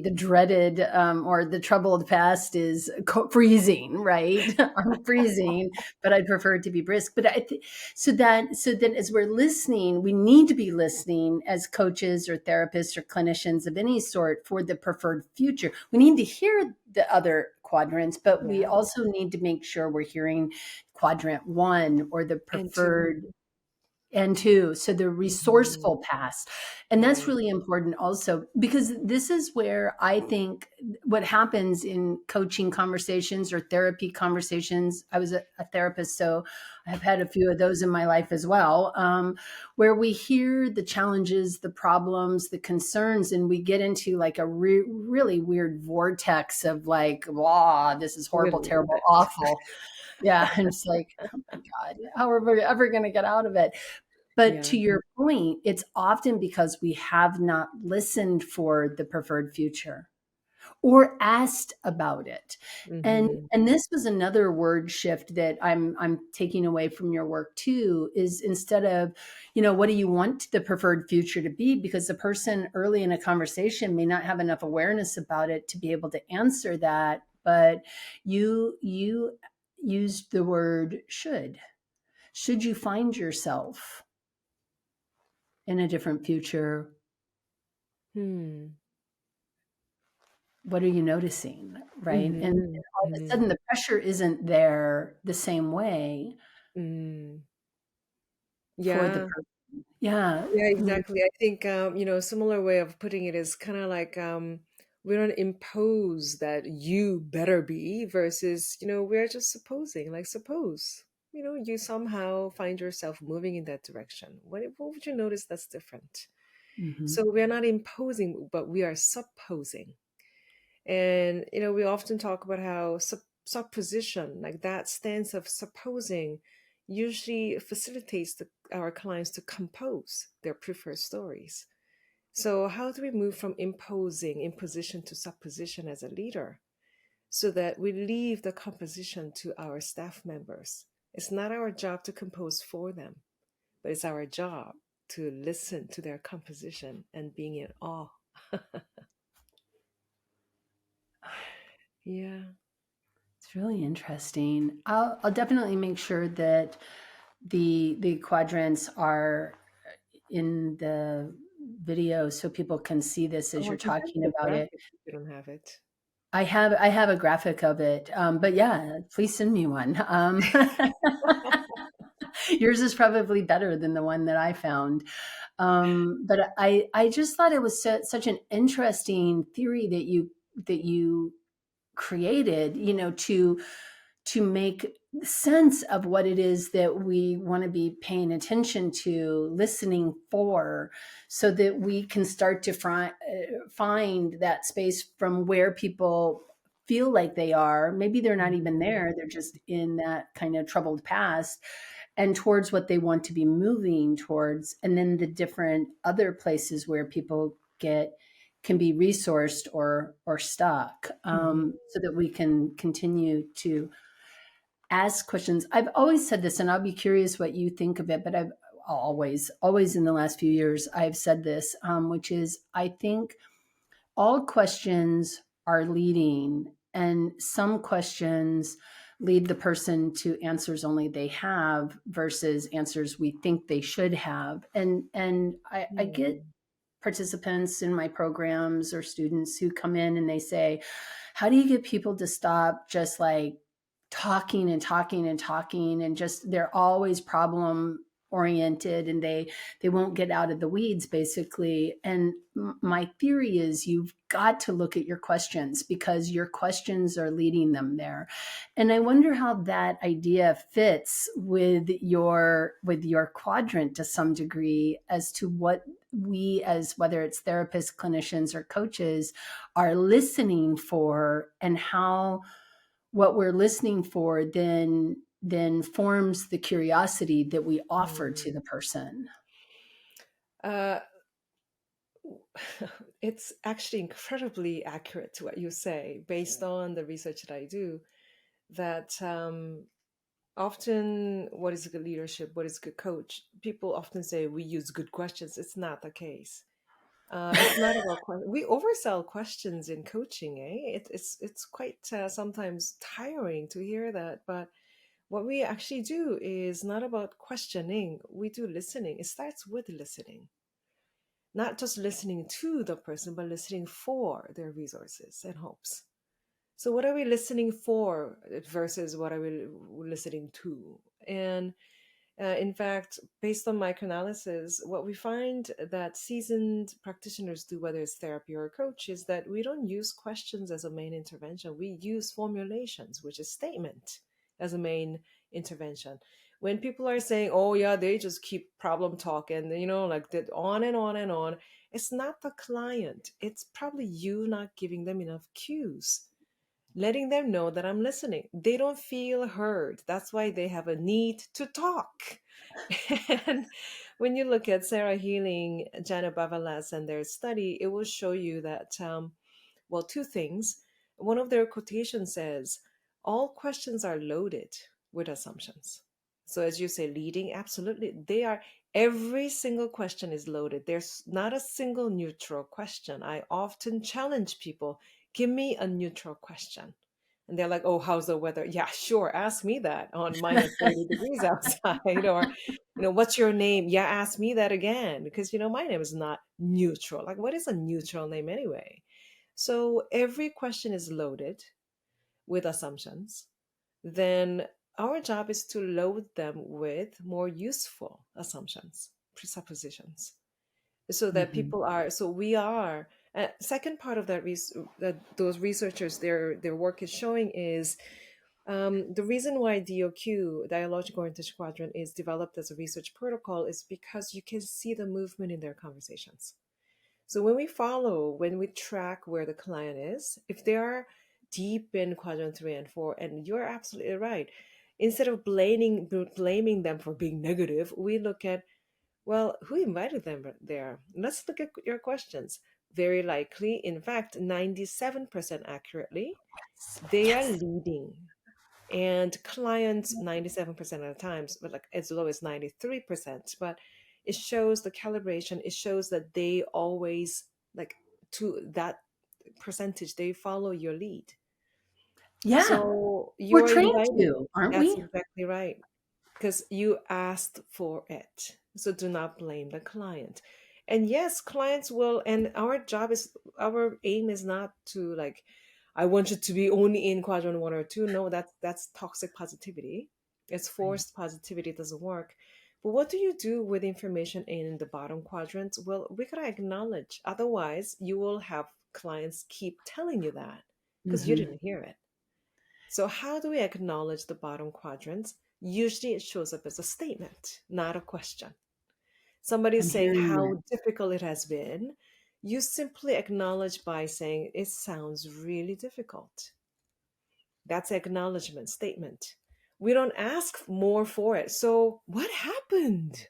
the dreaded or the troubled past is freezing, right? I'm freezing, but I'd prefer to be brisk. But so then as we're listening, we need to be listening as coaches or therapists or clinicians of any sort for the preferred future. We need to hear the other quadrants, but we Yeah. also need to make sure we're hearing quadrant one or the And two. preferred and two, so the Mhm. resourceful past. And that's Right. really important also because this is where I think what happens in coaching conversations or therapy conversations. I was a therapist, so I've had a few of those in my life as well, where we hear the challenges, the problems, the concerns, and we get into like a really weird vortex of like, wow, this is We horrible, love terrible, it. awful. Yeah. And it's like, oh my God, how are we ever going to get out of it? But Yeah. to your point, it's often because we have not listened for the preferred future or asked about it. And Hmm. and this was another word shift that I'm taking away from your work too, is instead of, what do you want the preferred future to be? Because the person early in a conversation may not have enough awareness about it to be able to answer that. But you used the word should. Should you find yourself in a different future, Hmm. what are you noticing? Right. And Hmm. all of a Hmm. sudden the pressure isn't there the same way Hmm. for the Yeah. person. Yeah. Yeah, You exactly. I think similar way of putting it is kind of like we don't impose that you better be versus, we're just supposing, like suppose, you somehow find yourself moving in that direction. What would you notice that's different? mhm. So we're not imposing, but we are supposing. And, we often talk about how supposition, like that stance of supposing, usually facilitates our clients to compose their preferred stories. So, how do we move from imposition to supposition as a leader so that we leave the composition to our staff members? It's not our job to compose for them, but it's our job to listen to their composition and being in awe. Yeah. It's really interesting. I'll definitely make sure that the quadrants are in the video so people can see this as Oh, I you're can send talking you the about it. graphic if you don't have it. I have a graphic of it, but yeah, please send me one. Yours is probably better than the one that I found. But I just thought it was such an interesting theory that you created, to make sense of what it is that we want to be paying attention to, listening for, so that we can start to find that space from where people feel like they are. Maybe they're not even Mhm. there, they're just in that kind of troubled past, and towards what they want to be moving towards. And then the different other places where people can be resourced or stuck, Mhm. so that we can continue to ask questions. I've always said this, and I'll be curious what you think of it, but I've always in the last few years, I've said this, which is I think all questions are leading, and some questions lead the person to answers only they have versus answers we think they should have. And I get Hmm. participants in my programs or students who come in and they say, how do you get people to stop just like talking and talking and talking, and just they're always problem oriented, and they won't get out of the weeds, basically. And my theory is you've got to look at your questions, because your questions are leading them there. And I wonder how that idea fits with your quadrant to some degree, as to what we, as whether it's therapists, clinicians, or coaches, are listening for, and how what we're listening for then forms the curiosity that we offer to Mm. the person. Uh, it's actually incredibly accurate to what you say, based on the research that I do. That often, what is good leadership? What is good coach? People often say we use good questions. It's not the case. It's not about we oversell questions in coaching. It's quite sometimes tiring to hear that, but what we actually do is not about questioning. We do listening. It starts with listening, not just listening to the person, but listening for their resources and hopes. So, what are we listening for versus what are we listening to? And in fact, based on microanalysis, what we find that seasoned practitioners do, whether it's therapy or coach, is that we don't use questions as a main intervention. We use formulations, which is statement, as a main intervention. When people are saying, "Oh yeah, they just keep problem talking," like that, on and on and on, it's not the client. It's probably you not giving them enough cues, letting them know that I'm listening. They don't feel heard. That's why they have a need to talk. And when you look at Sarah Healing, Janet Bavalas, and their study, it will show you that, well, two things. One of their quotations says, all questions are loaded with assumptions. So, as you say, leading, absolutely. They are, every single question is loaded. There's not a single neutral question. I often challenge people, give me a neutral question. And they're like, oh, how's the weather? Yeah, sure. Ask me that on minus 30 degrees outside. Or, what's your name? Yeah, ask me that again. Because, my name is not neutral. Like, what is a neutral name anyway? So every question is loaded with assumptions. Then our job is to load them with more useful assumptions, presuppositions, so that Mhm. people are, so we are. Second part of that, that those researchers, their work is showing is, the reason why DOQ, Dialogic Orientation Quadrant, is developed as a research protocol is because you can see the movement in their conversations. So when we track where the client is, if they are deep in quadrant 3 and 4, and you're absolutely right, instead of blaming them for being negative, we look at, well, who invited them there? Let's look at your questions. Very likely, in fact, 97% accurately, they are Yes. leading. And clients 97% of the times, but like as low as 93%. But it shows the calibration, it shows that they always, like, to that percentage, they follow your lead. Yeah. So We're you're trained inviting. to, aren't That's we? exactly right. because you asked for it. So do not blame the client. And yes, clients will, and our aim is not to like, I want you to be only in quadrant one or two. No, that's toxic positivity. It's Right. forced positivity. It doesn't work. But what do you do with information in the bottom quadrant? Well, we gotta acknowledge. Otherwise, you will have clients keep telling you that because you Mm-hmm. didn't hear it. So, how do we acknowledge the bottom quadrants? Usually it shows up as a statement, not a question. Somebody I'm is saying hearing that. how difficult it has been. You simply acknowledge by saying, it sounds really difficult. That's acknowledgement statement. We don't ask more for it. So, what happened?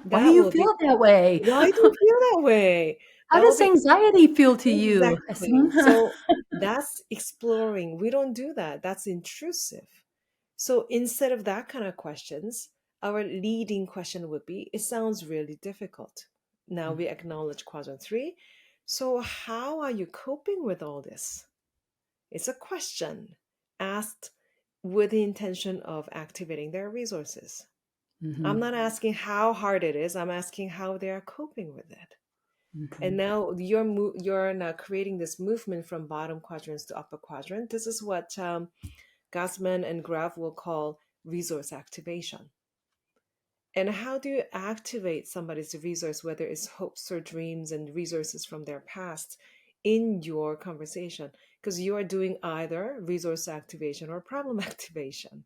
Why do That you will be, feel that way? why do you feel that way? How That will does be anxiety feel to you, exactly. Haesun? So that's exploring. We don't do that. That's intrusive. So instead of that kind of questions, our leading question would be, it sounds really difficult. Now we acknowledge quadrant three. So how are you coping with all this? It's a question asked with the intention of activating their resources. I'm Mm-hmm. not asking how hard it is. I'm asking how they are coping with it. And now you're now creating this movement from bottom quadrants to upper quadrant. This is what Gassman and Graf will call resource activation. And how do you activate somebody's resource, whether it's hopes or dreams and resources from their past, in your conversation? Because you are doing either resource activation or problem activation.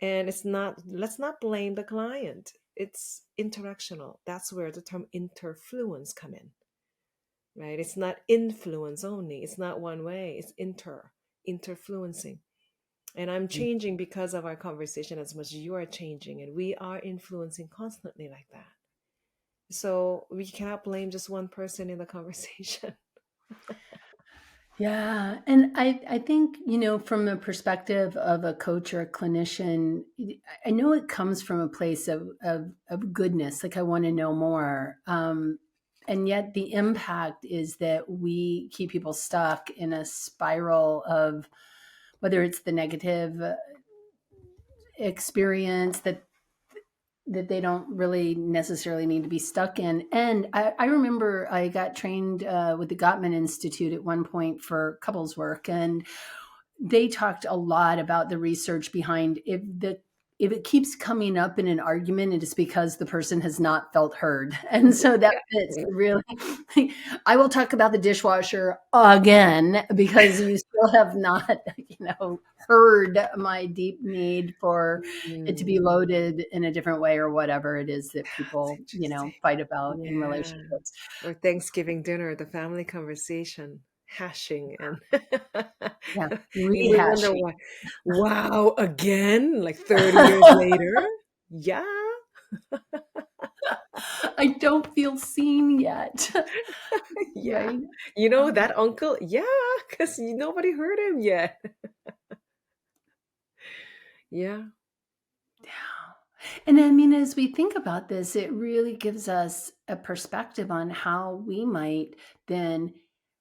And it's not, let's not blame the client. It's interactional. That's where the term interfluence come in, right? It's not influence only. It's not one way. It's interfluencing. And I'm changing because of our conversation as much as you are changing, and we are influencing constantly like that. So we cannot blame just one person in the conversation. Yeah. And I think, from a perspective of a coach or a clinician, I know it comes from a place of goodness. Like I want to know more. And yet the impact is that we keep people stuck in a spiral of whether it's the negative experience that they don't really necessarily need to be stuck in. And I remember I got trained with the Gottman Institute at one point for couples work, and they talked a lot about the research behind if it keeps coming up in an argument, it is because the person has not felt heard. And so that fits Exactly. really. I will talk about the dishwasher again because you still have not, heard my deep need for it to be Mm, loaded in a different way or whatever it is that that's people, interesting. fight about in Yeah. relationships. Or Thanksgiving dinner, the family conversation, hashing, and Yeah, and we wonder rehashing. why. Wow, again, like 30 years later? Yeah. I don't feel seen yet. Yeah. Right? You know Um, that uncle? Yeah, because nobody heard him yet. Yeah. yeah. And I mean, as we think about this, it really gives us a perspective on how we might then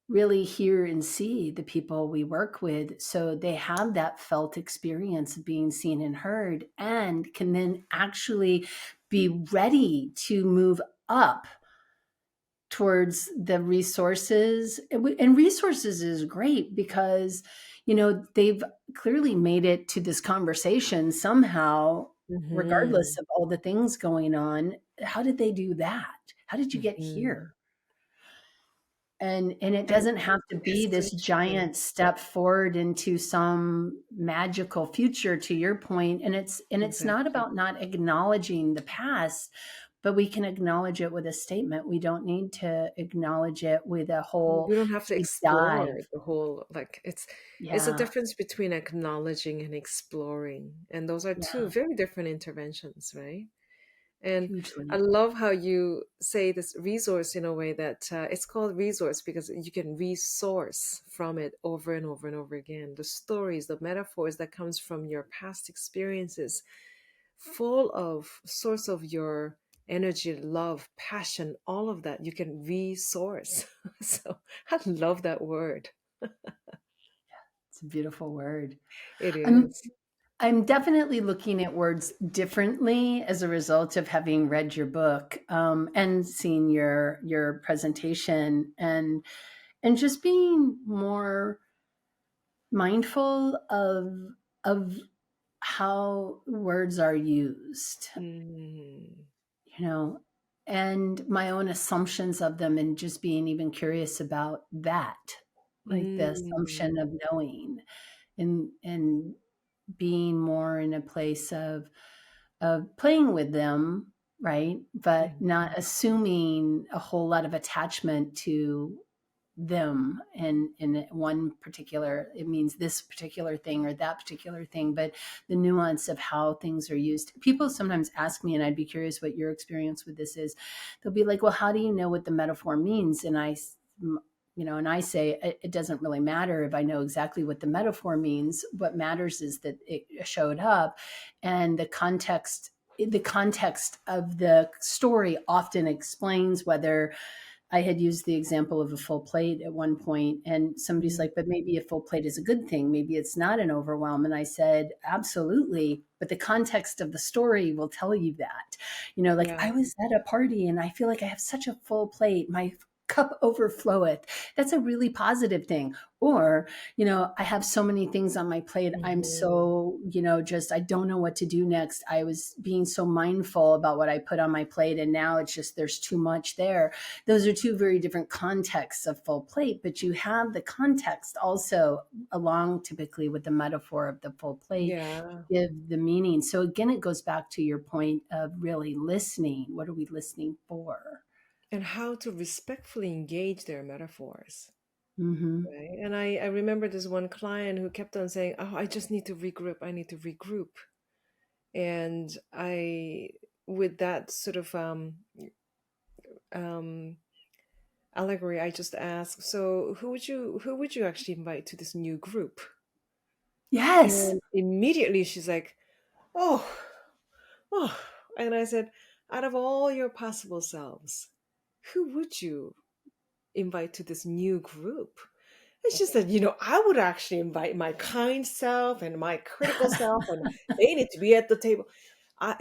really hear and see the people we work with so they have that felt experience of being seen and heard and can then actually be ready to move up towards the resources. And resources is great because they've clearly made it to this conversation somehow, regardless Hmm. of all the things going on. How did they do that? How did you get here? Hmm. And it And doesn't have to be this especially, giant step forward into some magical future, to your point. And it's not exactly. about not acknowledging the past, but we can acknowledge it with a statement. We don't need to acknowledge it with a whole We don't have to deep explore dive. the whole, like it's a Yeah, difference between acknowledging and exploring. And those are two yeah, very different interventions, right? And I hugely. love how you say this resource in a way that it's called resource because you can resource from it over and over and over again. The stories, the metaphors that comes from your past experiences, full of source of your energy, love, passion, all of that you can resource. So I love that word. It's a beautiful word. It I'm is. I'm definitely looking at words differently as a result of having read your book, and seen your presentation, and just being more mindful of how words are used, Mm, you know, and my own assumptions of them, and just being even curious about that, like the assumption mm, of knowing, and being more in a place of playing with them, right? But not mhm. assuming a whole lot of attachment to them, and in one particular, it means this particular thing or that particular thing, but the nuance of how things are used. People sometimes ask me, and I'd be curious what your experience with this is. They'll be like, well, how do you know what the metaphor means? And I say it doesn't really matter if I know exactly what the metaphor means. What matters is that it showed up, and the context of the story often explains whether. I had used the example of a full plate at one point, and somebody's Mm, like, but maybe a full plate is a good thing. Maybe it's not an overwhelm. And I said, absolutely. But the context of the story will tell you that. Like, yeah. I was at a party and I feel like I have such a full plate. My cup overfloweth. That's a really positive thing. Or, I have so many things on my plate. I'm Mhm. so, I don't know what to do next. I was being so mindful about what I put on my plate. And now it's just, there's too much there. Those are two very different contexts of full plate, but you have the context also along typically with the metaphor of the full plate Yeah. to give the meaning. So again, it goes back to your point of really listening. What are we listening for? And how to respectfully engage their metaphors. Mm-hmm. Right. And I remember this one client who kept on saying, "Oh, I just need to regroup. I need to regroup." And with that sort of um, allegory, I just asked, "So who would you actually invite to this new group?" Yes. And immediately she's like, "Oh, oh," and I said, "Out of all your possible selves, who would you invite to this new group?" It's just that, I would actually invite my kind self and my critical self, and they need to be at the table.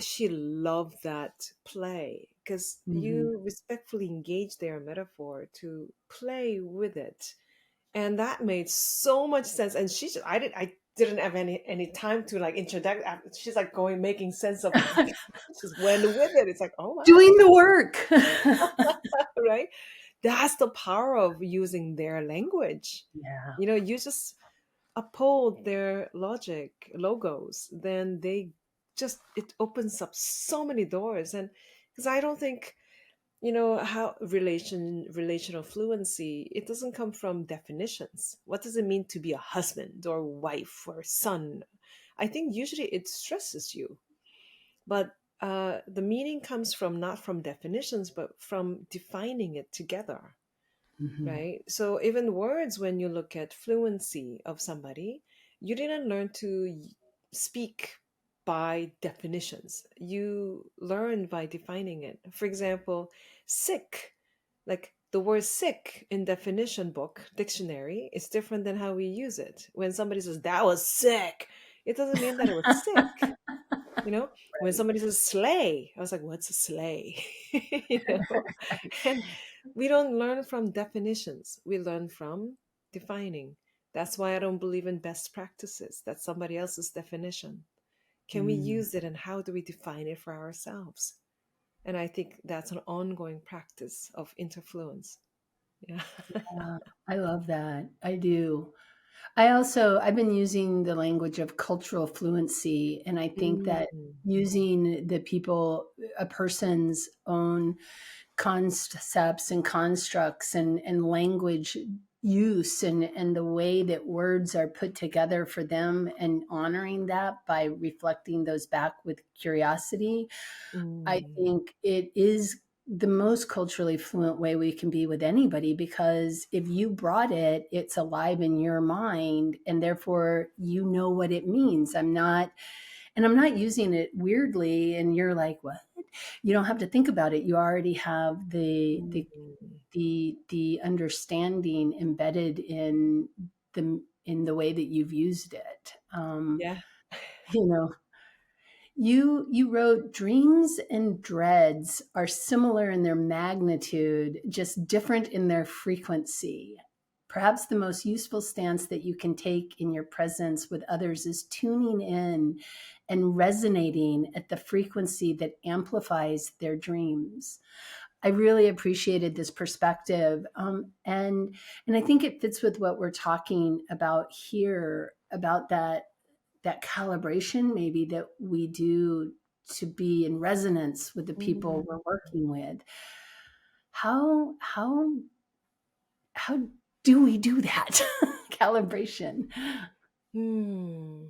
She loved that play because Mm-hmm. you respectfully engage their metaphor to play with it. And that made so much sense. And I didn't have any time to like introduce. She's like going, making sense of it. Just went with it. It's like, oh, wow. Doing the work. Right? That's the power of using their language. Yeah. You just uphold their logic, logos, then it opens up so many doors. And because I don't think, how relational fluency, it doesn't come from definitions. What does it mean to be a husband or wife or son? I think usually it stresses you, but the meaning comes from not from definitions, but from defining it together, Mm-hmm. right? So even words, when you look at fluency of somebody, you didn't learn to speak by definitions. You learn by defining it. For example, sick, like the word sick in definition book, dictionary, is different than how we use it. When somebody says that was sick, it doesn't mean that it was sick. When Right. somebody says slay, I was like, what's a slay? you know, and we don't learn from definitions. We learn from defining. That's why I don't believe in best practices. That's somebody else's definition. Can we Mm. use it, and how do we define it for ourselves? And I think that's an ongoing practice of interfluence. Yeah. Yeah, I love that. I do. I've been using the language of cultural fluency, and I think that Mm, using a person's own concepts and constructs, and language use, and the way that words are put together for them, and honoring that by reflecting those back with curiosity. I mm, think it is the most culturally fluent way we can be with anybody, because if you brought it, it's alive in your mind, and therefore you know what it means. I'm not using it weirdly, and you're like, what? You don't have to think about it. You already have the mm. the the understanding embedded in the way that you've used it. Yeah. You know, you wrote dreams and dreads are similar in their magnitude, just different in their frequency. Perhaps the most useful stance that you can take in your presence with others is tuning in and resonating at the frequency that amplifies their dreams. I really appreciated this perspective, and I think it fits with what we're talking about here, about that calibration maybe that we do to be in resonance with the people Mm. we're working with. How how do we do that calibration? Hmm.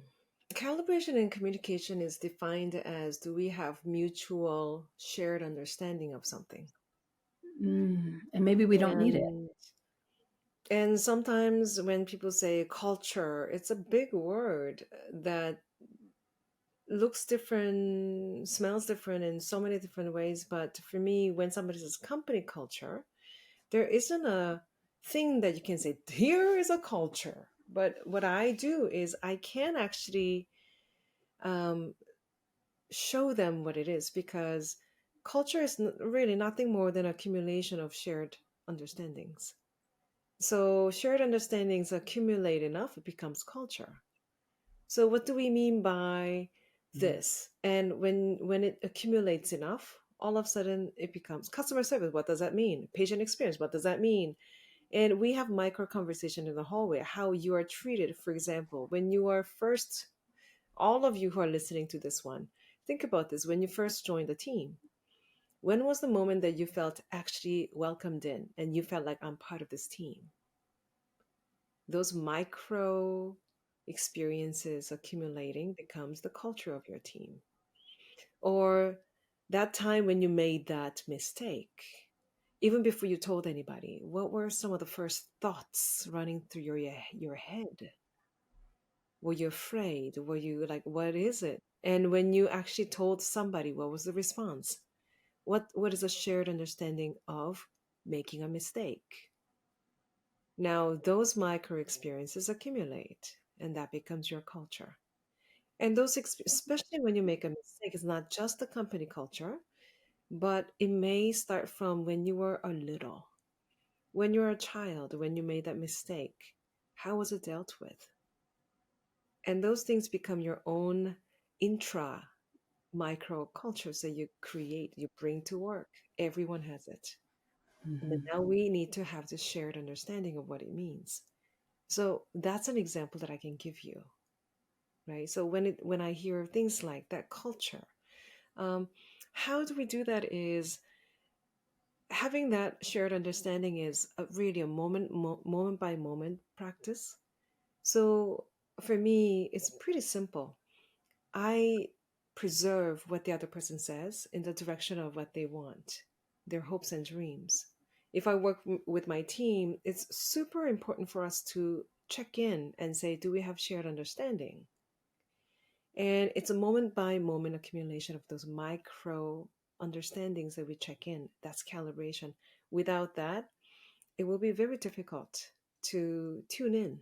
Calibration in communication is defined as, do we have mutual shared understanding of something? And maybe we don't need it. And sometimes when people say culture, it's a big word that looks different, smells different in so many different ways. But for me, when somebody says company culture, there isn't a thing that you can say, here is a culture. But what I do is I can actually um, show them what it is, because culture is really nothing more than accumulation of shared understandings. So shared understandings accumulate enough, it becomes culture. So what do we mean by this? And when it accumulates enough, all of a sudden it becomes customer service. What does that mean? Patient experience. What does that mean? And we have micro conversation in the hallway, how you are treated. For example, when you are first, all of you who are listening to this one, think about this. When you first joined the team, when was the moment that you felt actually welcomed in and you felt like, I'm part of this team? Those micro experiences accumulating becomes the culture of your team. Or that time when you made that mistake, even before you told anybody, what were some of the first thoughts running through your head? Were you afraid? Were you like, what is it? And when you actually told somebody, what was the response? What is a shared understanding of making a mistake? Now, those micro experiences accumulate, and that becomes your culture. And especially when you make a mistake, it's not just the company culture, but it may start from when you were a little, when you were a child, when you made that mistake. How was it dealt with? And those things become your own intra micro cultures that you create, you bring to work. Everyone has it. But Mhm. now we need to have this shared understanding of what it means. So that's an example that I can give you, right? So when I hear things like that culture, um, how do we do that? Is having that shared understanding is really a moment by moment practice. So for me, it's pretty simple. I preserve what the other person says in the direction of what they want, their hopes and dreams. If I work with my team, it's super important for us to check in and say, do we have shared understanding? And it's a moment by moment accumulation of those micro understandings that we check in. That's calibration. Without that, it will be very difficult to tune in.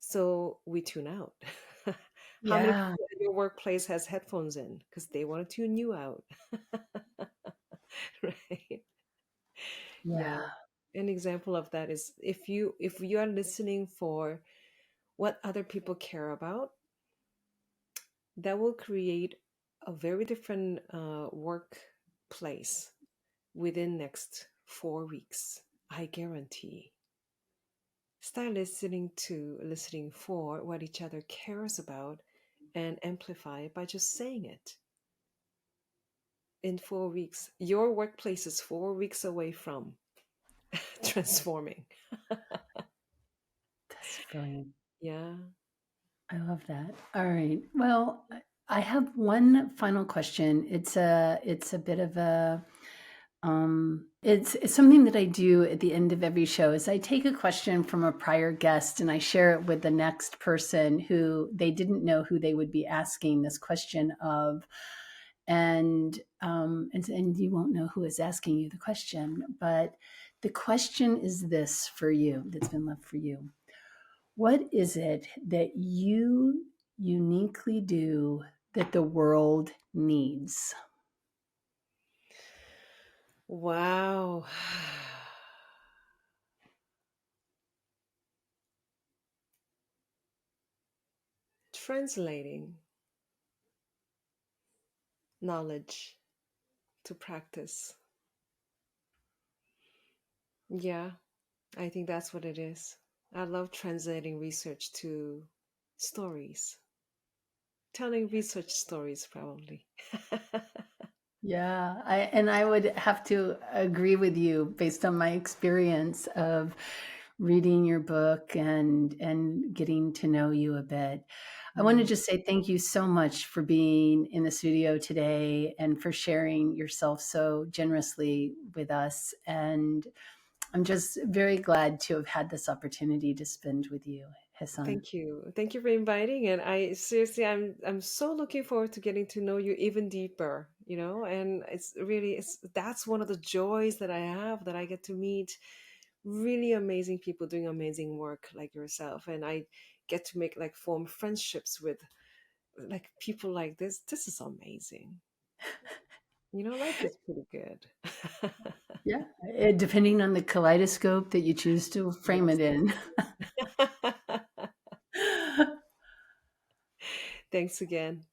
So we tune out. How many Yeah, people in your workplace has headphones in because they want to tune you out? Right? Yeah. yeah, An example of that is, if you are listening for what other people care about, that will create a very different workplace within next 4 weeks. I guarantee. Start listening for what each other cares about, and amplify it by just saying it. In 4 weeks, your workplace is 4 weeks away from transforming. that's brilliant. Yeah. I love that. All right. Well, I have one final question. It's a bit of a it's something that I do at the end of every show is I take a question from a prior guest and I share it with the next person who they didn't know who they would be asking this question of. And you won't know who is asking you the question, but the question is this for you, that's been left for you. What is it that you uniquely do that the world needs? Wow. Translating knowledge to practice. Yeah, I think that's what it is. I love translating research to stories, telling research stories, probably. Yeah, and I would have to agree with you based on my experience of reading your book and getting to know you a bit. I want to Mm. just say thank you so much for being in the studio today and for sharing yourself so generously with us. And I'm just very glad to have had this opportunity to spend with you, Haesun. Thank you. Thank you for inviting. And I seriously, I'm so looking forward to getting to know you even deeper, and it's really, that's one of the joys that I have, that I get to meet really amazing people doing amazing work like yourself. And I get to make, like, form friendships with, like, people like this. This is amazing. Life is pretty good. Yeah, depending on the kaleidoscope that you choose to frame Yes. it in. Thanks again.